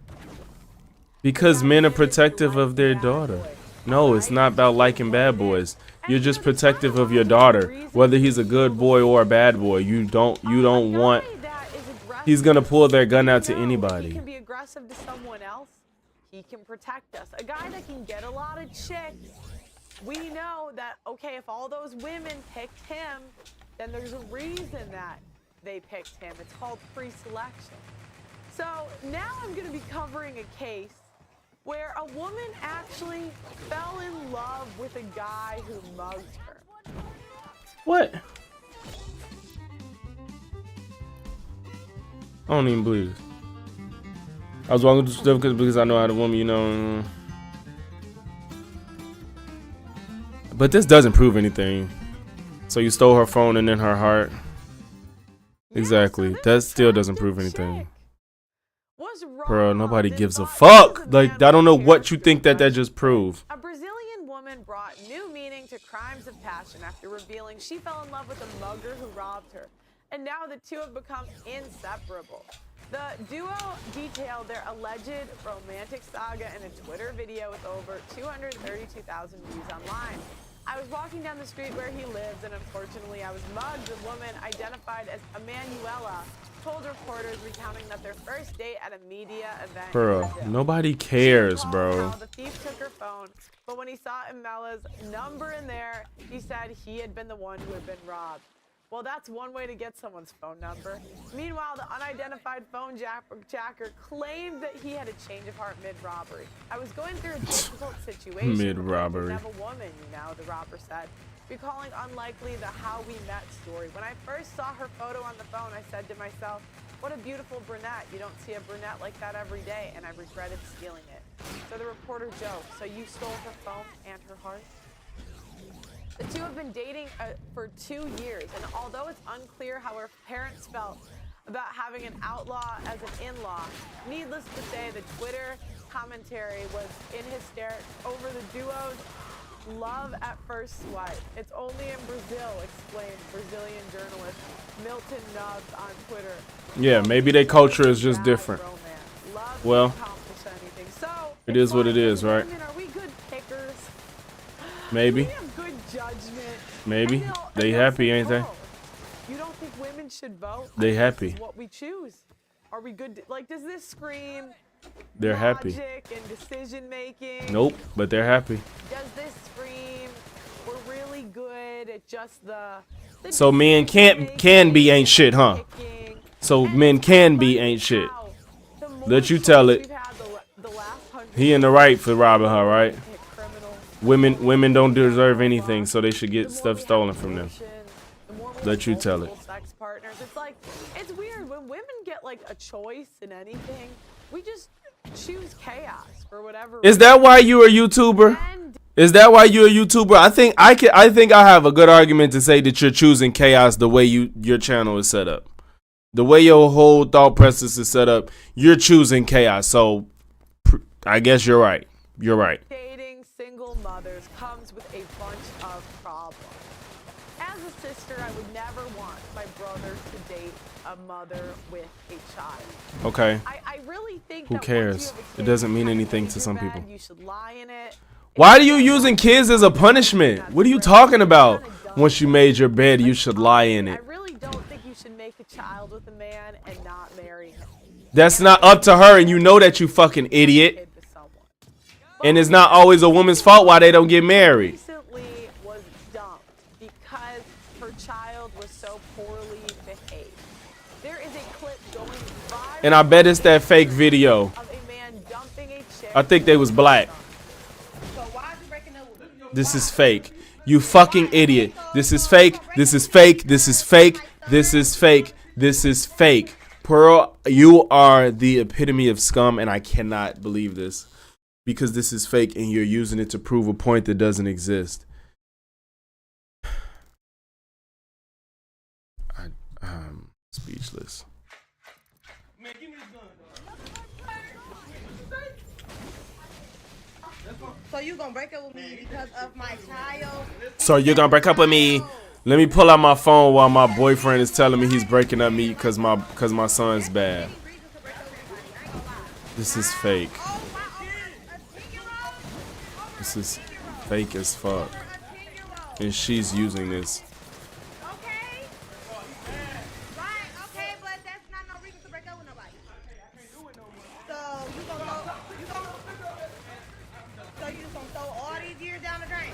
Because men are protective of their daughter. No, it's not about liking bad boys. You're just protective of your daughter, whether he's a good boy or a bad boy. You don't want. A guy that is aggressive He's gonna pull their gun out to No, He anybody. can be aggressive to someone else. He can protect us. A guy that can get a lot of chicks. We know that, okay, if all those women picked him, then there's a reason that they picked him. It's called pre-selection. So now I'm going to be covering a case where a woman actually fell in love with a guy who mugged her. What? I don't even believe this. I was walking through stuff because I know how the woman, you know. But this doesn't prove anything. So you stole her phone and then her heart. Exactly. So That still doesn't prove anything. Bro, Robbed nobody and gives a bought fuck. into the Like, man I don't know with what you hair think that brush. just proved. A Brazilian woman brought new meaning to crimes of passion after revealing she fell in love with a mugger who robbed her. And now the two have become inseparable. The duo detailed their alleged romantic saga in a Twitter video with over 232,000 views online. I was walking down the street where he lives, and unfortunately I was mugged. The woman, identified as Emanuela, told reporters recounting that their first date at a media event. Bro, nobody cares, She bro. recalled how the thief took her phone, but when he saw Emela's number in there, he said he had been the one who had been robbed. Well, that's one way to get someone's phone number. Meanwhile, the unidentified phone jacker claimed that he had a change of heart mid-robbery. I was going through a difficult situation. Mid-robbery. I have a woman, you know, the robber said, recalling unlikely the how we met story. When I first saw her photo on the phone, I said to myself, what a beautiful brunette. You don't see a brunette like that every day, and I regretted stealing it. So the reporter joked, so you stole her phone and her heart? The two have been dating for 2 years, and although it's unclear how her parents felt about having an outlaw as an in-law, needless to say, the Twitter commentary was in hysterics over the duo's love at first swipe. It's only in Brazil, explained Brazilian journalist Milton Nubbs on Twitter. Yeah, maybe their culture is just different. Love Well, to accomplish anything. So, it is what it is, right? women, are we good pickers? Maybe. Do we have good judgment? Maybe. And They they'll happy, say ain't they? vote. You don't think women should vote? They This happy. is what we choose. Are we good? Like, does this scream They're happy. logic and decision making? Nope, but they're happy. Does this scream we're really good at just the So men can be ain't shit, huh? picking? So And men it's can be funny ain't shit. how the more Let you tell choice it. we've had the last 100 He in the right for robbing her, right? pick criminals, Women don't deserve anything, so they should the get more stuff we have stolen from them. abortion, the more we Let have you tell it. multiple sex partners. It's like, it's weird when women get like a choice in anything. We just choose chaos for whatever. Is that why you a YouTuber? And Is that why you're a YouTuber? I think I have a good argument to say that you're choosing chaos the way your channel is set up. The way your whole thought process is set up, you're choosing chaos. So I guess you're right. You're right. dating single mothers comes with a bunch of problems. As a sister, I would never want my brother to date a mother with a child. Okay. I really think Who that once cares? you have a It kid, doesn't you mean kinda anything leave to your some bed, people. You should lie in it. Why are you using kids as a punishment? What are you talking about? Once you made your bed, you should lie in I it. really don't think you should make a child with a man and not marry him. That's not up to her, and you know that, you fucking idiot. Kid with someone. And it's not always a woman's fault why they don't get married. Recently was dumped because her child was so poorly behaved. There is a clip going viral And I bet it's that fake video. of a man dumping a chick. I think they was black. So why is he breaking up with me? This is fake. You fucking idiot. This is fake. This is fake. This is fake. This is fake. This is fake. Pearl, you are the epitome of scum, and I cannot believe this. Because this is fake and you're using it to prove a point that doesn't exist. I'm speechless. So you gonna break up with me because of my child? So you're gonna break up with me? Let me pull out my phone while my boyfriend is telling me he's breaking up me because my son's bad. This is fake. This is fake as fuck. And she's using this. Okay. Right, okay, but that's not no reason to break up with nobody. So you just gonna throw all these years down the drain?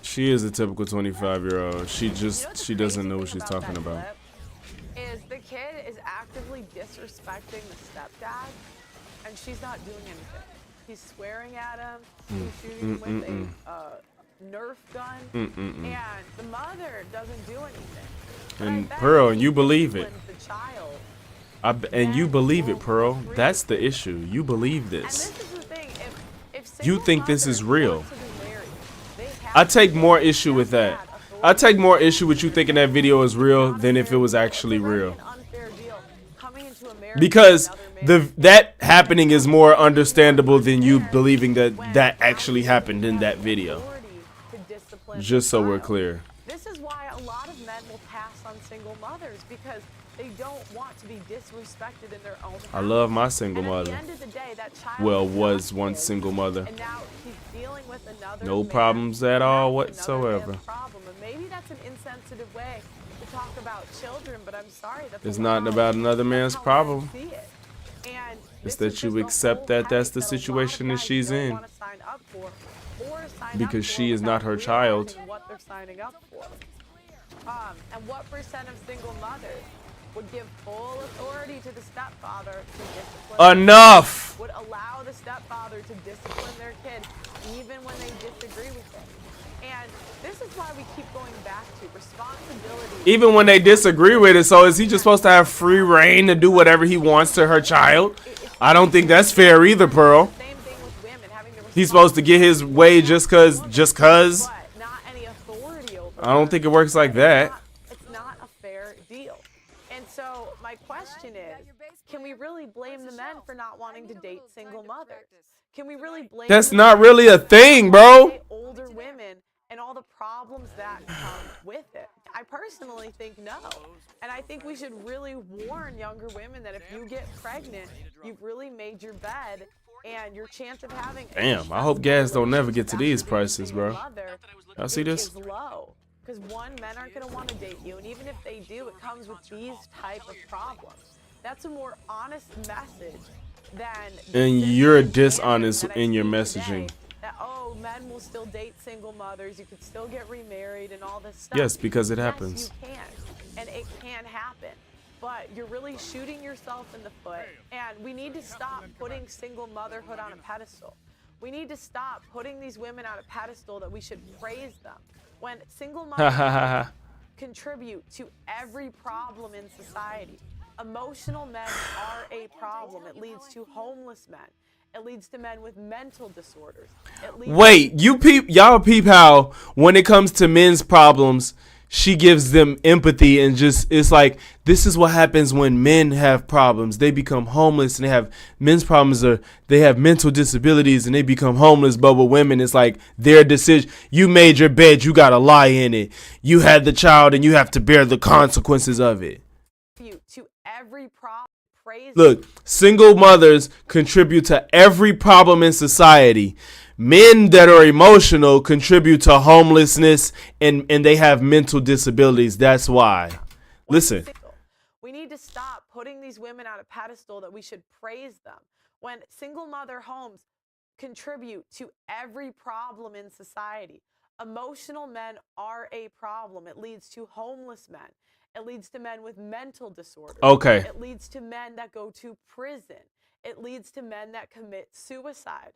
She is a typical 25-year-old. She You know just what's she the doesn't crazy know what thing she's talking that about. clip is the kid is actively disrespecting the stepdad, and she's not doing anything. He's swearing at him. He's shooting him with a Nerf gun. And the mother doesn't do anything. But And I bet Pearl, if and he you believe it. disciplines the child, And you believe it, Pearl. That's the issue. You believe and this. this is the thing. If You single think this mothers is real. want to be married, they have I to take be more married. issue with That's that. bad I authority. take more issue with you thinking that video is real than if it was actually It's already real. an unfair deal. Coming into America Because with another man, that happening is more understandable than you believing that actually happened in that video. authority to discipline Just so the we're child. clear. This is why a lot of men will pass on single mothers because they don't want to be disrespected in their own house. I love my single And at mother. the end of the day, that child Well, is was not once his, single mother. and now he's dealing with another No man, problems at and all that's another whatsoever. man's problem. And maybe that's an insensitive way to talk about children, but I'm sorry, that's It's a not lie. about another That's man's how men problem. see it. And It's this that is you just a accept whole that that's the headache that a lot of situation that guys she's don't in. wanna sign up for or sign Because up for she is not her without child. realizing what they're signing up for. And what percent of single mothers would give full authority to the stepfather to discipline? Enough! Would allow the stepfather to discipline their kid even when they disagree with it. And this is why we keep going back to responsibility. Even when they disagree with it, so is he just supposed to have free reign to do whatever he wants to her child? I don't think that's fair either, Pearl. Same thing with women having the He's supposed to get his way just cause. but not any authority over I don't think it works like that. It's not a fair deal. And so my question is, can we really blame the men for not wanting to date single mothers? Can we really blame That's the not men really a for thing, not bro. wanting to date older women and all the problems that come with it? I personally think no. And I think we should really warn younger women that if you get pregnant, you've really made your bed and your chance of having a Damn, I hope gas don't never get to relationship these after being a prices, single bro. mother Y'all see this? is low. Because one, men aren't going to want to date you, and even if they do, it comes with these type of problems. That's a more honest message than. And this you're standard dishonest that I in your see messaging. today, that, oh, men will still date single mothers. You could still get remarried and all this stuff. Yes, because it Yes, happens. you can, and it can happen. But you're really shooting yourself in the foot, and we need to stop putting single motherhood on a pedestal. We need to stop putting these women on a pedestal that we should praise them. When single mothers contribute to every problem in society. Emotional men are a problem. It leads to homeless men. It leads to men with mental disorders. It leads Wait, y'all peep how when it comes to men's problems, she gives them empathy and just it's like this is what happens when men have problems. They become homeless and they have men's problems are they have mental disabilities and they become homeless. But with women, it's like their decision. You made your bed, you gotta lie in it. You had the child and you have to bear the consequences of it. to every problem. Praise Look, single mothers contribute to every problem in society. Men that are emotional contribute to homelessness and they have mental disabilities. That's why. Listen. We need to stop putting these women on a pedestal that we should praise them. When single mother homes contribute to every problem in society. Emotional men are a problem. It leads to homeless men. It leads to men with mental disorders. Okay. It leads to men that go to prison. It leads to men that commit suicide.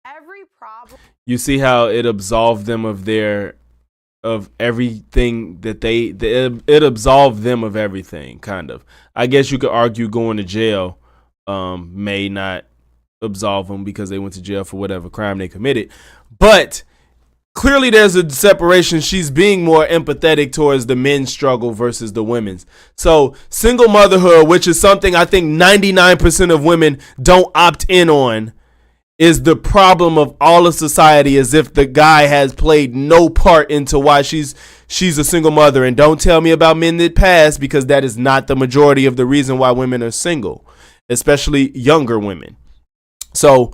Every problem. You see how it absolved them of everything that it absolved them of everything, kind of. I guess you could argue going to jail may not absolve them because they went to jail for whatever crime they committed. But clearly there's a separation. She's being more empathetic towards the men's struggle versus the women's. So single motherhood, which is something I think 99% of women don't opt in on, is the problem of all of society, as if the guy has played no part into why she's a single mother. And don't tell me about men that passed, because that is not the majority of the reason why women are single, especially younger women. So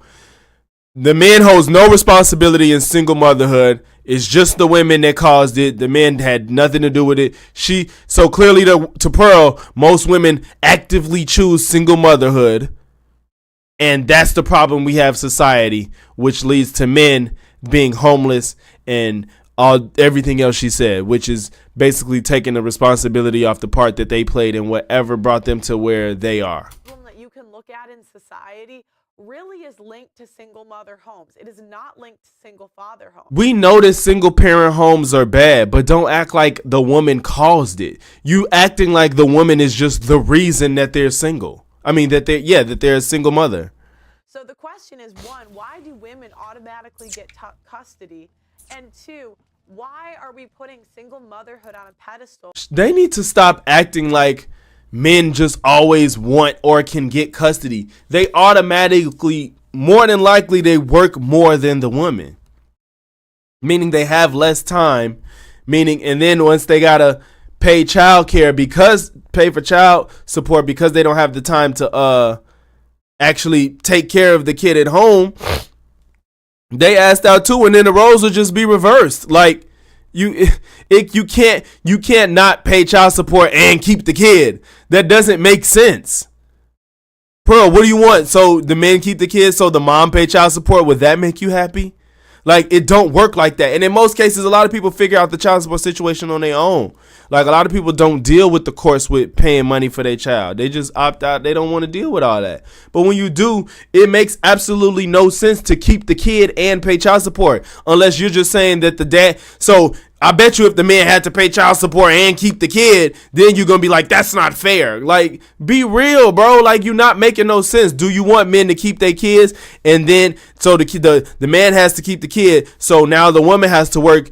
the man holds no responsibility in single motherhood. It's just the women that caused it. The men had nothing to do with it. So clearly to Pearl, most women actively choose single motherhood. And that's the problem we have society, which leads to men being homeless and everything else she said, which is basically taking the responsibility off the part that they played in whatever brought them to where they are. That you can look look at in society really is linked to single mother homes. It is not linked to single father homes. We know that single parent homes are bad, but don't act like the woman caused it. You acting like the woman is just the reason that they're single. I mean, that they're a single mother. So the question is, one, why do women automatically get custody? And two, why are we putting single motherhood on a pedestal? They need to stop acting like men just always want or can get custody. They automatically, more than likely, they work more than the woman. Meaning they have less time. And then once they gotta pay child care pay for child support because they don't have the time to actually take care of the kid at home, they asked out too, and then the roles will just be reversed. Like you can't not pay child support and keep the kid. That doesn't make sense. Pearl, what do you want? So the men keep the kids, so the mom pay child support. Would that make you happy? Like, it don't work like that. And in most cases, a lot of people figure out the child support situation on their own. Like, a lot of people don't deal with the course with paying money for their child. They just opt out. They don't want to deal with all that. But when you do, it makes absolutely no sense to keep the kid and pay child support. Unless you're just saying that the dad. So I bet you if the man had to pay child support and keep the kid, then you're going to be like, that's not fair. Like, be real, bro. Like, you're not making no sense. Do you want men to keep their kids? And then, so the man has to keep the kid. So now the woman has to work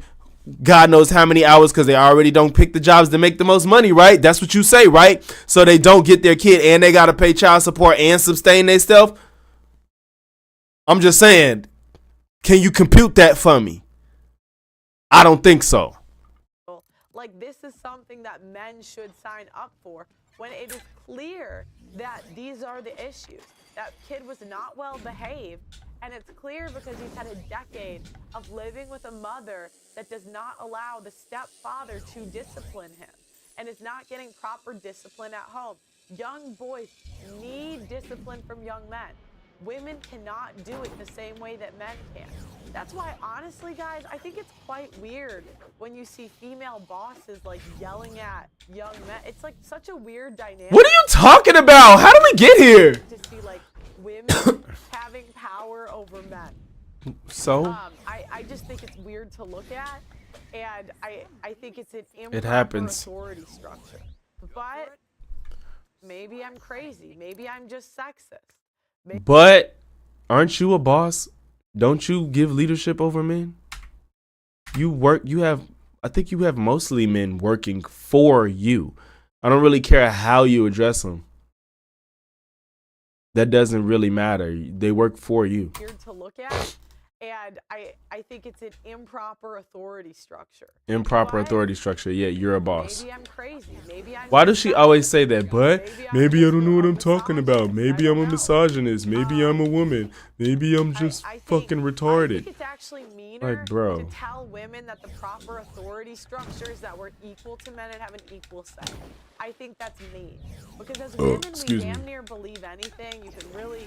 God knows how many hours because they already don't pick the jobs to make the most money, right? That's what you say, right? So they don't get their kid and they got to pay child support and sustain themselves. I'm just saying, can you compute that for me? I don't think so. Like, this is something that men should sign up for when it is clear that these are the issues. That kid was not well behaved, and it's clear because he's had a decade of living with a mother that does not allow the stepfather to discipline him and is not getting proper discipline at home. Young boys need discipline from young men. Women cannot do it the same way that men can. That's why, honestly, guys, I think it's quite weird when you see female bosses like yelling at young men. It's like such a weird dynamic. What are you talking about? How did we get here? To see like women having power over men. So? I just think it's weird to look at, and I think it's an improper It happens. authority structure. But maybe I'm crazy. Maybe I'm just sexist. But aren't you a boss? Don't you give leadership over men? I think you have mostly men working for you. I don't really care how you address them. That doesn't really matter. They work for you. Weird to look at, and I think it's an improper authority structure. Improper authority structure. Yeah, you're a boss. Maybe I'm crazy. Maybe I'm. Why does she always say that? But maybe I don't know what I'm talking about. Maybe I'm a misogynist. Maybe I'm a woman. Maybe I'm just fucking retarded. I think it's actually meaner Like, bro. to tell women that the proper authority structure is that we're equal to men and have an equal say. I think that's mean. Because as women, we damn near believe anything. You can really,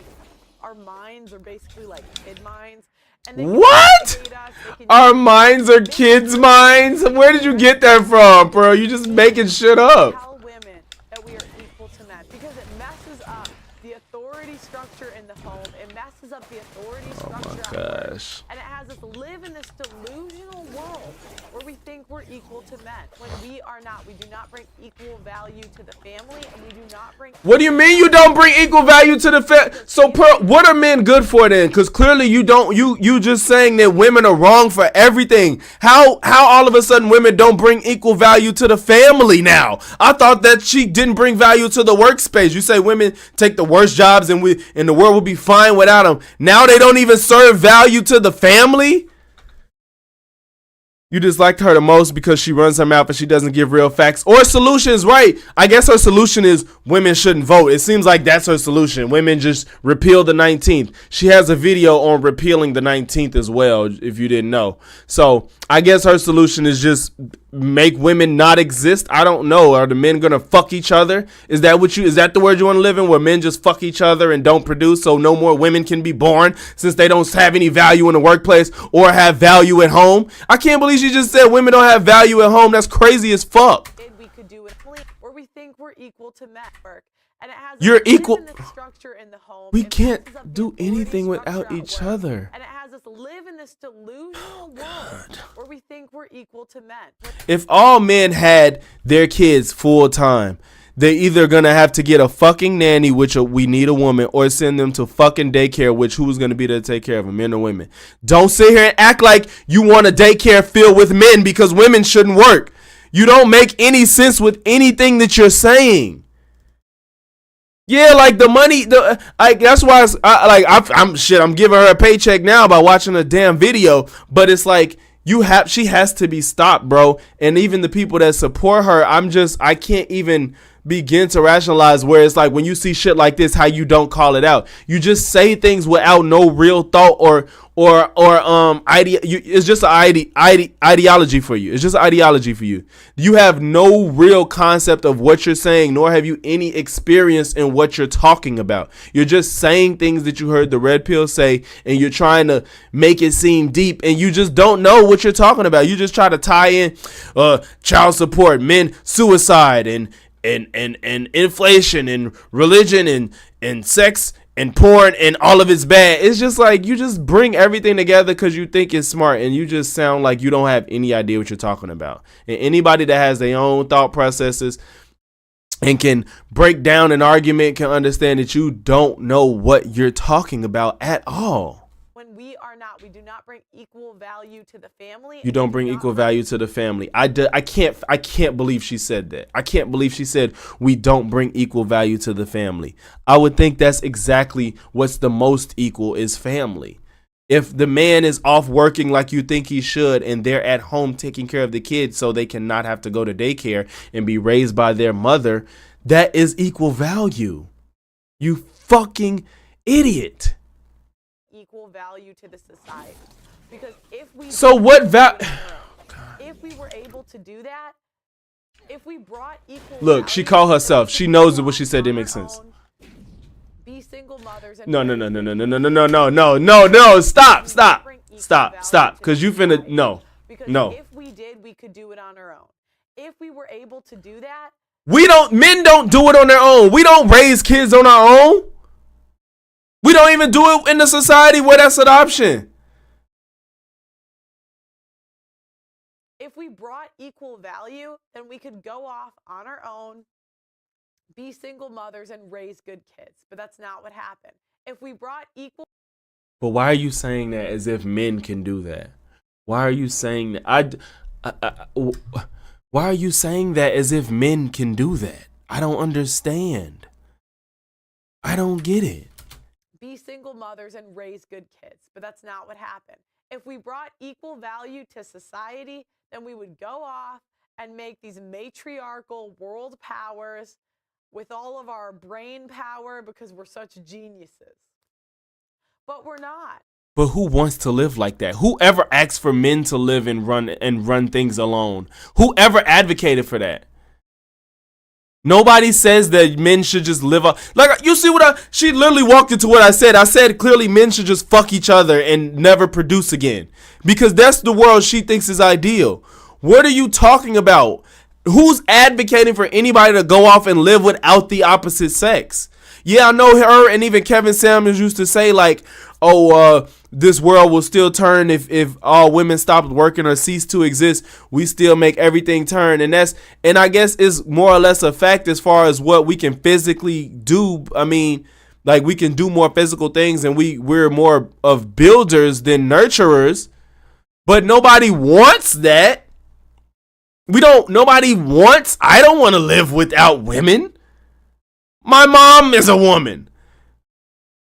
our minds are basically like kid minds. And they can What? educate us, they can Our minds are kids' minds? Where did you get that from, bro? You just making shit up. tell women that we are equal to men because it messes up the authority structure in the home. It messes up the authority structure at work. Gosh. And it has us live in this delusional world where we think we're equal to men when we are not. We do not bring equal value to the family, and we do not bring. What do you mean you don't bring equal value to the So, Pearl, what are men good for then? Because clearly you don't. You just saying that women are wrong for everything. How all of a sudden women don't bring equal value to the family now? I thought that she didn't bring value to the workspace. You say women take the worst jobs and the world will be fine without them. Now they don't even serve value to the family. You disliked her the most because she runs her mouth and she doesn't give real facts or solutions, right? I guess her solution is women shouldn't vote. It seems like that's her solution. Women just repeal the 19th. She has a video on repealing the 19th as well, if you didn't know. So I guess her solution is just make women not exist. I don't know. Are the men gonna fuck each other? Is that the word you want to live in, where men just fuck each other and don't produce, so no more women can be born since they don't have any value in the workplace or have value at home? I can't believe she just said women don't have value at home. That's crazy as fuck. We could do it where we think we're equal to men. And it has You're us live equal. in this structure in the home. We It can't messes up do the anything authority without structure at each work. other. And it has us live in this delusional world where we think we're equal to men. If all men had their kids full time, they're either gonna have to get a fucking nanny, which we need a woman, or send them to fucking daycare, which who's gonna be there to take care of them, men or women? Don't sit here and act like you want a daycare filled with men because women shouldn't work. You don't make any sense with anything that you're saying. Yeah, like the money, that's why I'm giving her a paycheck now by watching a damn video, but it's like she has to be stopped, bro. And even the people that support her, I can't even begin to rationalize where it's like when you see shit like this, how you don't call it out. You just say things without no real thought it's just an ideology for you. It's just an ideology for you. You have no real concept of what you're saying, nor have you any experience in what you're talking about. You're just saying things that you heard the red pill say, and you're trying to make it seem deep, and you just don't know what you're talking about. You just try to tie in child support, men, suicide, and inflation, and religion, and sex, and porn, and all of it's bad. It's just like you just bring everything together because you think it's smart, and you just sound like you don't have any idea what you're talking about. And anybody that has their own thought processes and can break down an argument can understand that you don't know what you're talking about at all. When we do not bring equal value to the family. You don't bring equal value to the family. I can't believe she said that. I can't believe she said we don't bring equal value to the family. I would think that's exactly what's the most equal is family. If the man is off working like you think he should, and they're at home taking care of the kids so they cannot have to go to daycare and be raised by their mother, that is equal value. You fucking idiot. Equal value to the society, because if we if we were able to do that, if we brought equal look, she called herself. She knows that what she said didn't make sense. Be single mothers. And No. Stop. Because you finna no. If we did, we could do it on our own. If we were able to do that, men don't do it on their own. We don't raise kids on our own. We don't even do it in the society where that's an option. if we brought equal value, then we could go off on our own, be single mothers, and raise good kids. But that's not what happened. If we brought equal... But why are you saying that as if men can do that? Why are you saying that? Why are you saying that as if men can do that? I don't understand. I don't get it. Be single mothers and raise good kids. But that's not what happened. If we brought equal value to society, then we would go off and make these matriarchal world powers with all of our brain power because we're such geniuses. But we're not. But who wants to live like that? Whoever asked for men to live and run things alone? Whoever advocated for that? Nobody says that men should just live up. Like, you see she literally walked into what I said. I said clearly men should just fuck each other and never produce again. Because that's the world she thinks is ideal. What are you talking about? Who's advocating for anybody to go off and live without the opposite sex? Yeah, I know her and even Kevin Samuels used to say like, this world will still turn if all women stopped working or cease to exist. We still make everything turn. And I guess it's more or less a fact as far as what we can physically do. I mean, like we can do more physical things and we're more of builders than nurturers. But nobody wants that. I don't want to live without women. My mom is a woman.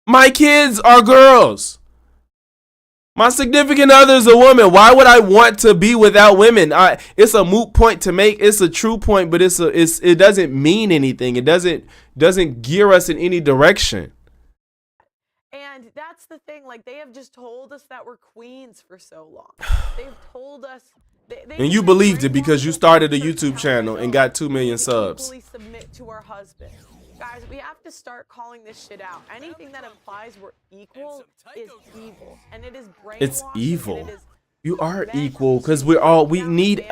My kids are girls. My significant other is a woman. Why would I want to be without women? It's a moot point to make. It's a true point, but it doesn't mean anything. It doesn't gear us in any direction. And that's the thing. Like, they have just told us that we're queens for so long. They've told us. And you believed it because you started a YouTube channel and got 2 million subs. Submit to our husbands. Guys, we have to start calling this shit out. Anything that implies we're equal is evil. And it is brainwashing. It's evil. You are equal because we need.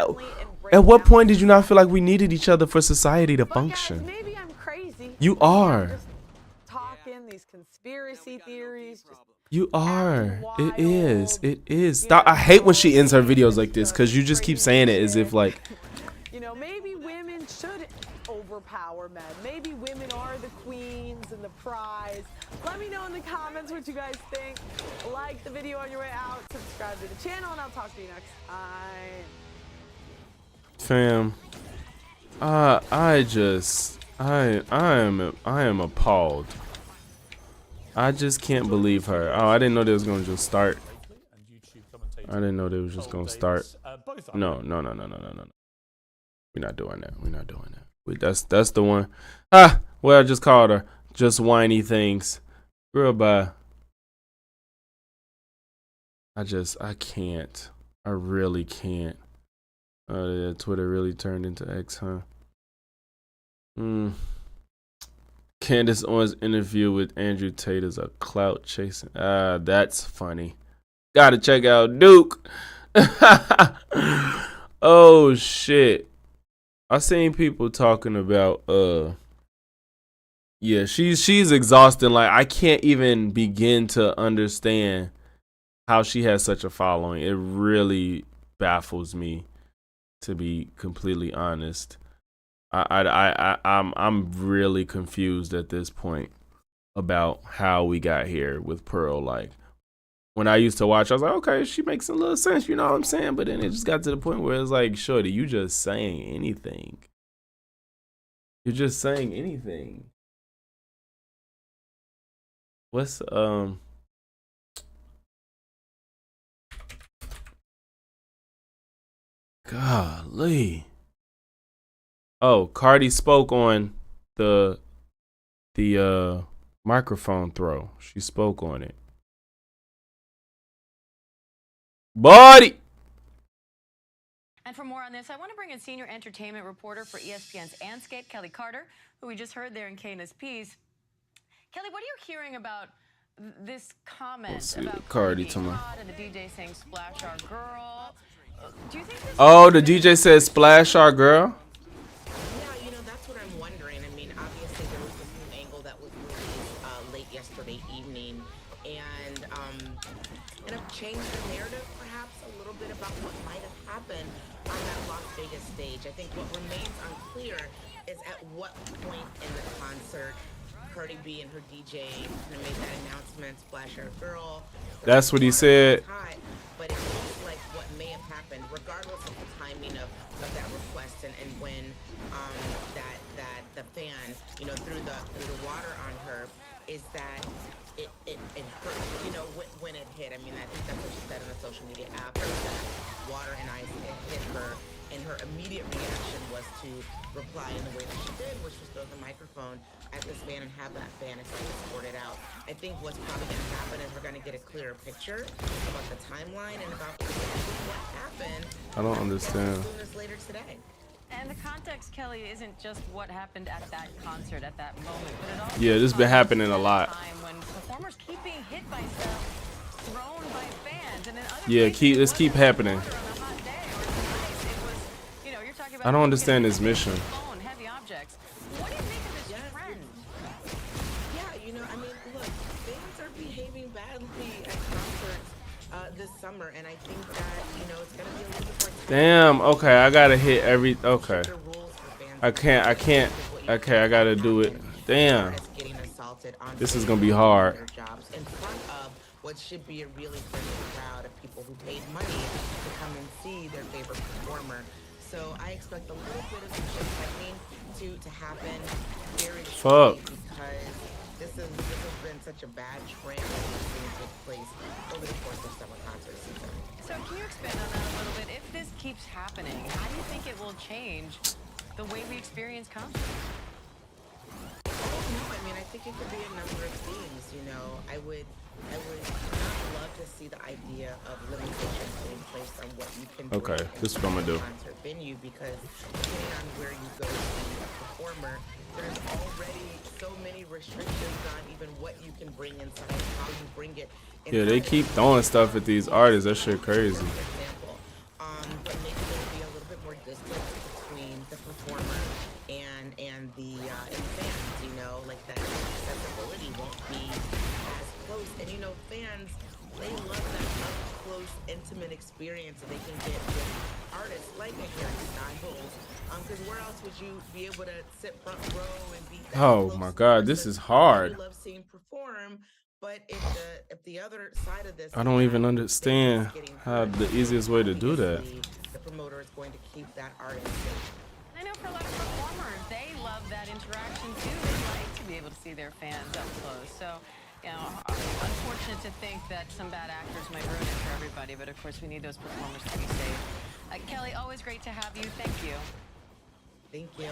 At what point did you not feel like we needed each other for society to function? Guys, maybe I'm crazy. You are. Just talking these conspiracy theories. Just You are. wild. It is. It is. Stop. I hate when she ends her videos like this because you just keep saying it as if like. You know, maybe women should overpower men. Maybe women are the queens and the prize. Let me know in the comments what you guys think. Like the video on your way out. Subscribe to the channel, and I'll talk to you next time. Fam. I am appalled. I just can't believe her. Oh, I didn't know they was gonna just start. I didn't know they was just gonna start. No. We're not doing that. We're not doing that. That's the one. Well, I just called her Just Whiny Things. Girl, bye. I can't. I really can't. Yeah, Twitter really turned into X, huh? Candace Owens' interview with Andrew Tate is a clout chasing. That's funny. Gotta check out Duke. Oh shit. I seen people talking about yeah, she's exhausting. Like, I can't even begin to understand how she has such a following. It really baffles me, to be completely honest. I'm really confused at this point about how we got here with Pearl. Like, when I used to watch, I was like, okay, she makes a little sense, you know what I'm saying? But then it just got to the point where it's like, shorty, you just saying anything. You're just saying anything. What's golly. Oh, Cardi spoke on the microphone throw. She spoke on it. Buddy. And for more on this, I want to bring in senior entertainment reporter for ESPN's Anscape, Kelly Carter, who we just heard there in Kana's piece. Kelly, what are you hearing about this comment about Cardi being hot and the DJ saying "Splash Our Girl"? Do you think this? Oh, the DJ said "Splash Our Girl." Yeah, you know, that's what I'm wondering. I mean, obviously there was this new angle that was released late yesterday evening, and kind of changed the narrative perhaps a little bit about what might have happened on that Las Vegas stage. I think what remains unclear is at what point in the concert Cardi B and her DJ kind of made that announcement, "Splash Our Girl." That's what he said. But it looks like what may have happened, regardless of the timing of that request and when that the fan, you know, threw the water on her, is that it hurt, you know, when it hit. I mean, I think that's what she said on the social media app, that water and ice hit her, and her immediate reaction was to reply in the way that she did, which was throw the microphone at this fan and have that fan escorted out. I think what's probably going to happen is we're going to get a clearer picture about the timeline and about what happened. I don't understand. Later today. And the context, Kelly, isn't just what happened at that concert at that moment, but it also Yeah, this has been happening a lot. time when performers keep being hit by stuff thrown by fans, and then other Yeah, places let's keep happening. on a hot day or it's nice. It was, you know, you're talking about I don't understand his mission. phone, heavy objects. What do you think of this trend? Yeah, you know, I mean, look, fans are behaving badly at concerts this summer, and I think that, you know, it's going to be a little bit more Damn. Okay, I gotta hit every. Okay, I can't. Okay, I gotta do it. Damn. This is gonna be hard. In front of what should be a really friendly crowd of people who paid money to come and see their favorite performer. So I expect a little bit of some shift happening to happen very Fuck. quickly, because this has been such a bad trend that we've seen take place over the course of summer concert season. So can you expand on that a little bit? If this keeps happening, how do you think it will change the way we experience concerts? No, I mean, I think it could be a number of things. You know, I would not love to see the idea of limitations being placed on what you can do. Okay, this is what I'm gonna do. Concert venue, because depending on where you go to see a performer, there's already so many restrictions on even what you can bring inside, how you bring it. Yeah, they keep throwing stuff at these artists. That shit crazy. For example, but maybe there'll be a little bit more distance between the performer and the fans, you know, like that accessibility won't be as close. And you know, fans, they love that up close, intimate experience that they can get with artists like a Harry Styles. Because where else would you be able to sit front row and be that Oh close my to the God, this person is that hard. you love seeing perform? But if the other side of this I is don't that even fans understand getting how hurt, the easiest way to do that. obviously the promoter is going to keep that artist safe. I know for a lot of performers, they love that interaction too. They like to be able to see their fans up close. So, you know, unfortunate to think that some bad actors might ruin it for everybody, but of course we need those performers to be safe. Kelly, always great to have you. Thank you. Thank you.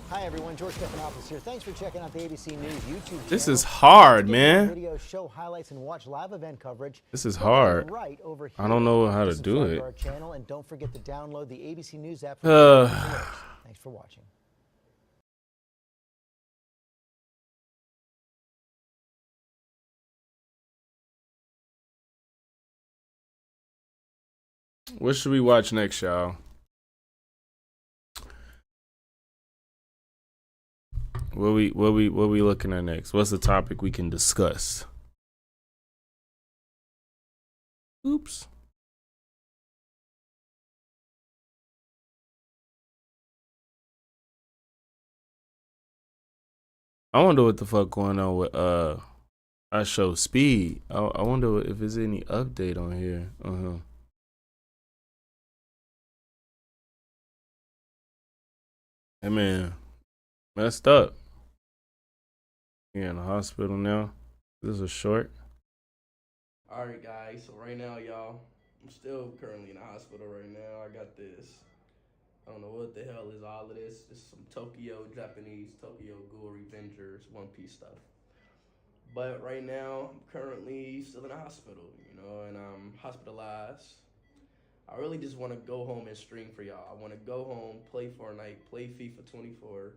Hi everyone, George Stephanopoulos here. Thanks for checking out the ABC News YouTube channel. This is hard, Get man. Video, show highlights, and watch live event coverage. This is Look hard. right over here. I don't know how to Just do subscribe it. to our channel, and don't forget to download the ABC News app. For Thanks for watching. What should we watch next, y'all? What we looking at next? What's the topic we can discuss? Oops. I wonder what the fuck going on with our show Speed. I wonder if there's any update on here. Hey man, messed up. You're in the hospital now. This is a short. Alright guys, so right now y'all, I'm still currently in the hospital right now. I got this, I don't know what the hell is all of this. It's some Japanese Tokyo Ghoul Revengers One Piece stuff. But right now, I'm currently still in the hospital, you know, and I'm hospitalized. I really just want to go home and stream for y'all. I want to go home, play Fortnite, play FIFA 24.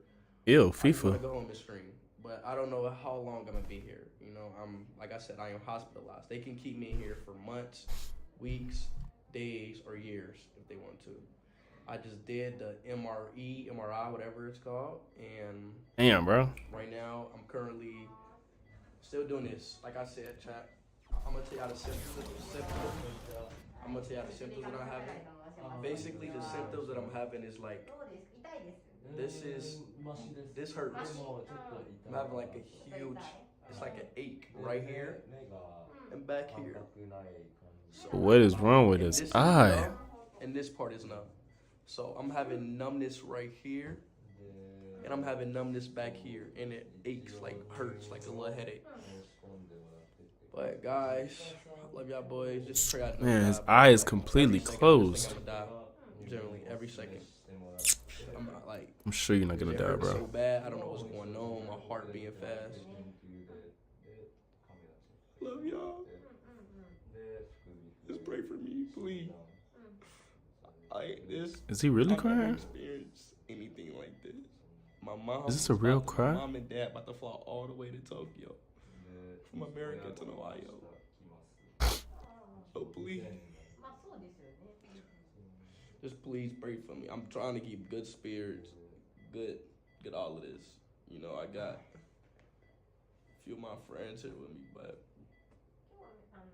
Ew, I want FIFA. to go home and stream. But I don't know how long I'm gonna be here. You know, like I said, I am hospitalized. They can keep me in here for months, weeks, days, or years if they want to. I just did the MRI, whatever it's called, and Damn, bro. right now I'm currently still doing this. Like I said, chat, I'm gonna tell y'all the symptoms. I'm gonna tell y'all the symptoms that I'm having. Basically, the symptoms that I'm having is like this hurts. I'm having like a huge, it's like an ache right here and back here. So, What is wrong with his this eye? is numb, and this part is numb. So I'm having numbness right here, and I'm having numbness back here, and it aches, like hurts, like a little headache. But guys, I love y'all boys. Just pray I don't Man, die, his bro. eye is Like, completely every second I just closed. think I'm gonna die. Generally, every second. I'm not, like, I'm sure you're not gonna it die, hurts so bro. bad. I don't know what's going on. My heart beating fast. Love y'all. Just pray for me, please. Is he really I've never crying? experienced anything like this. My mom. Is this a real My cry? mom and dad about to fly all the way to Tokyo from America to Ohio. So please, just please pray for me. I'm trying to keep good spirits, good all of this. You know, I got a few of my friends here with me, but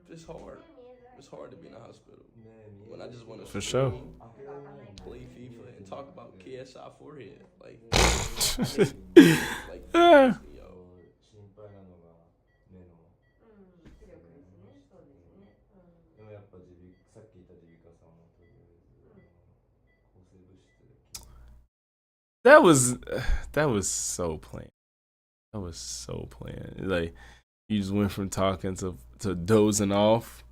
it's hard. It's hard to be in the hospital when I just want to For sure. play FIFA and talk about KSI forehead. Like, Ah. yo. That was so plain. That was so plain. Like you just went from talking to dozing off.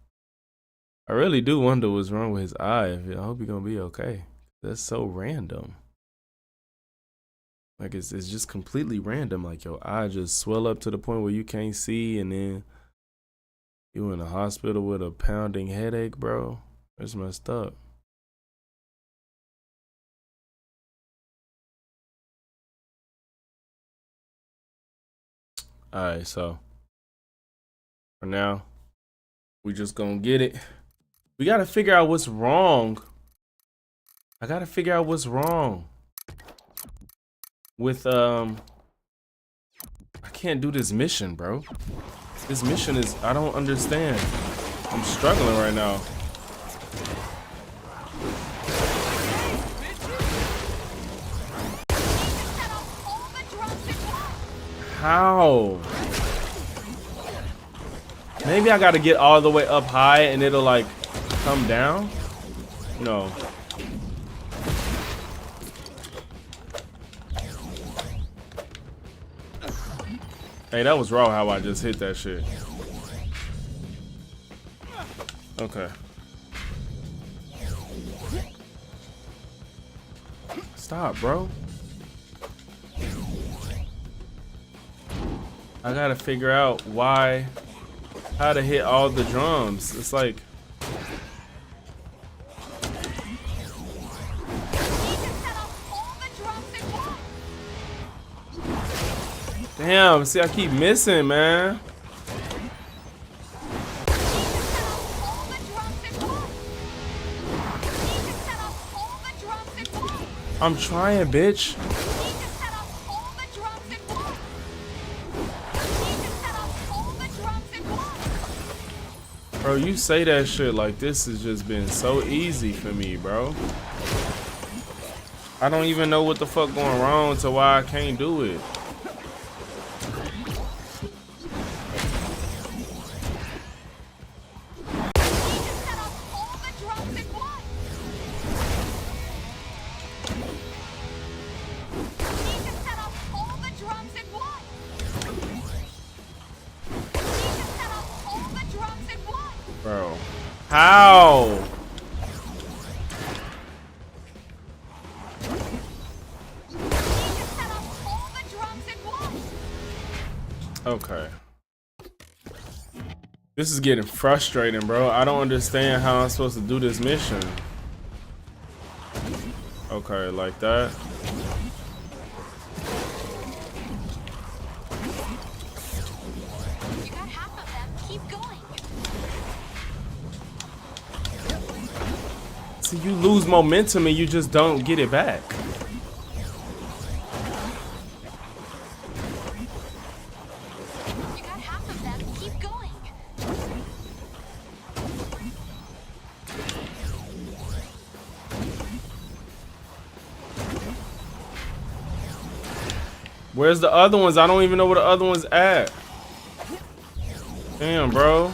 I really do wonder what's wrong with his eye. I hope he's gonna be okay. That's so random. Like it's just completely random. Like your eye just swell up to the point where you can't see, and then you in the hospital with a pounding headache, bro. That's messed up. Alright, so for now, we just gonna get it. We gotta figure out what's wrong. I gotta figure out what's wrong. with I can't do this mission, bro. This mission is, I don't understand. I'm struggling right now. How? Maybe I gotta get all the way up high and it'll like come down? No. Hey, that was raw how I just hit that shit. Okay. Stop, bro. I gotta figure out how to hit all the drums. It's like, damn, see, I keep missing, man. I'm trying, bitch. Bro, you say that shit like this has just been so easy for me, bro. I don't even know what the fuck going wrong to why I can't do it. Bro, how? Okay. This is getting frustrating, bro. I don't understand how I'm supposed to do this mission. Okay, like that. You got half of them. Keep going. See, you lose momentum and you just don't get it back. You got half of them. Keep going. Where's the other ones? I don't even know where the other ones at. Damn, bro.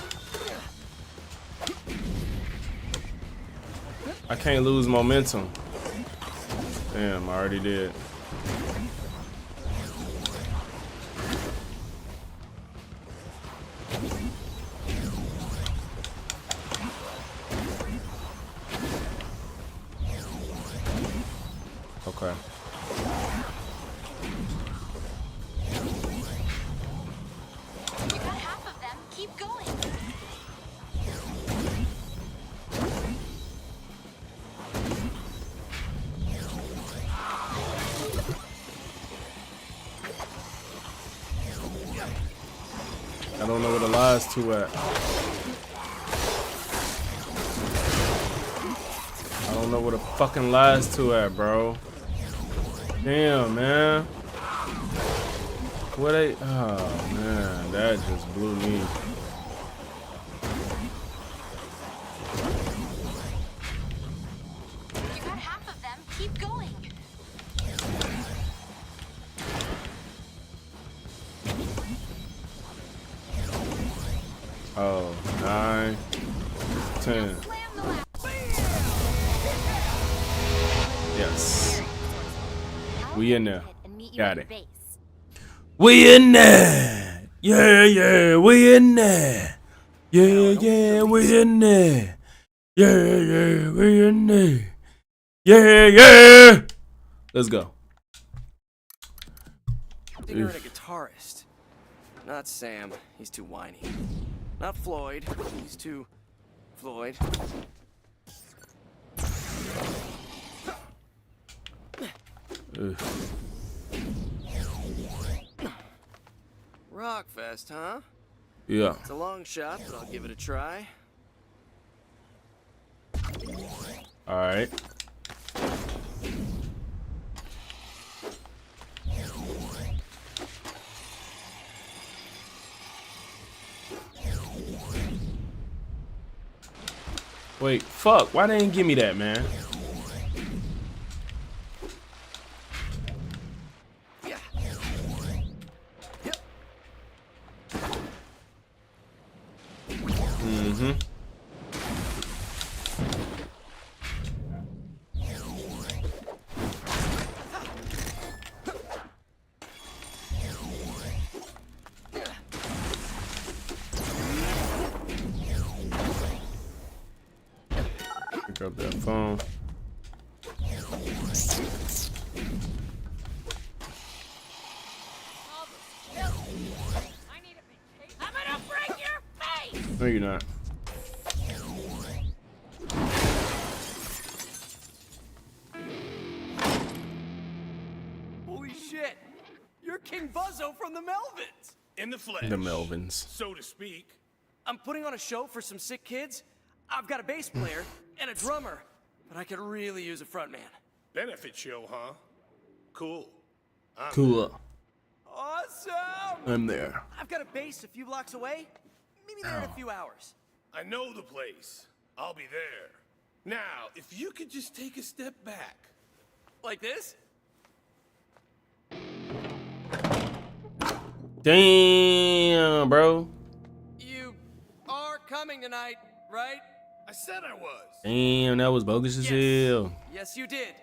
I can't lose momentum. Damn, I already did. Okay. You got half of them. Keep going. I don't know where the last two at. I don't know where the fucking last two at, bro. Damn, man. What they? Oh man, that just blew me. You got half of them. Keep going. Oh, 9, 10. Yes. We in there. Got it. We in there. Yeah, yeah, we in there. Yeah, yeah, we in there. Yeah, yeah, we in there. Yeah, yeah. Let's go. Singer and a guitarist. Not Sam. He's too whiny. Not Floyd. He's too Floyd. Rockfest, huh? Yeah. It's a long shot, but I'll give it a try. All right. Wait, fuck. Why they didn't give me that, man? Mm-hmm. Pick up that phone. I'm gonna break your face! No, you're not. Holy shit! You're King Buzzo from the Melvins! In the flesh. The Melvins. So to speak. I'm putting on a show for some sick kids. I've got a bass player and a drummer, but I could really use a frontman. Benefit show, huh? Cool. Cool. Awesome! I'm there. I've got a base a few blocks away. Maybe there in a few hours. I know the place. I'll be there. Now, if you could just take a step back. Like this? Damn, bro. You are coming tonight, right? I said I was. Damn, that was bogus as hell. Yes, you did.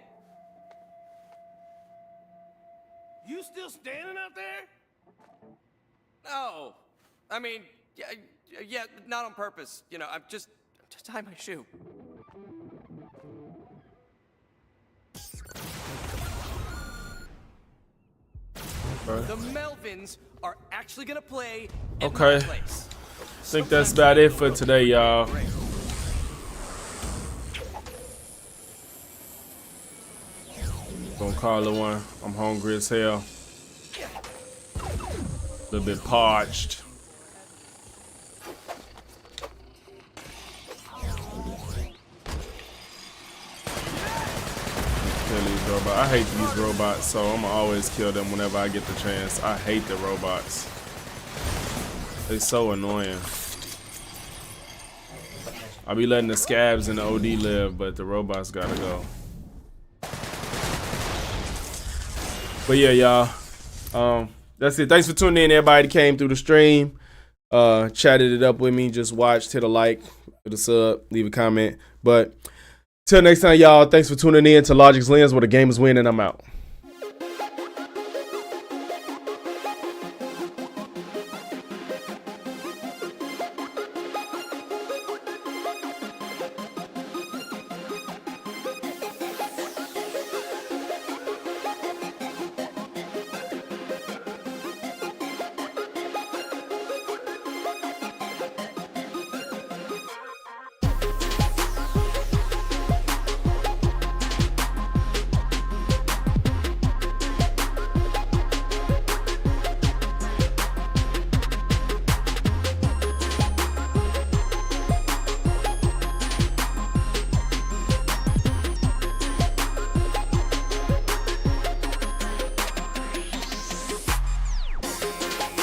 You still standing out there? No. I mean, yeah, not on purpose. You know, I'm just tying my shoe. The Melvins are actually gonna play at my Okay. place. I think that's about it for today, y'all. Gonna call it one. I'm hungry as hell. A little bit parched. Kill these robots. I hate these robots, so I'm gonna always kill them whenever I get the chance. I hate the robots. They're so annoying. I'll be letting the scabs and the OD live, but the robots gotta go. But yeah, y'all. That's it. Thanks for tuning in, everybody that came through the stream. Chatted it up with me. Just watched, hit a like, hit a sub, leave a comment. But till next time, y'all, thanks for tuning in to Logic's Lens, where the game is winning. I'm out.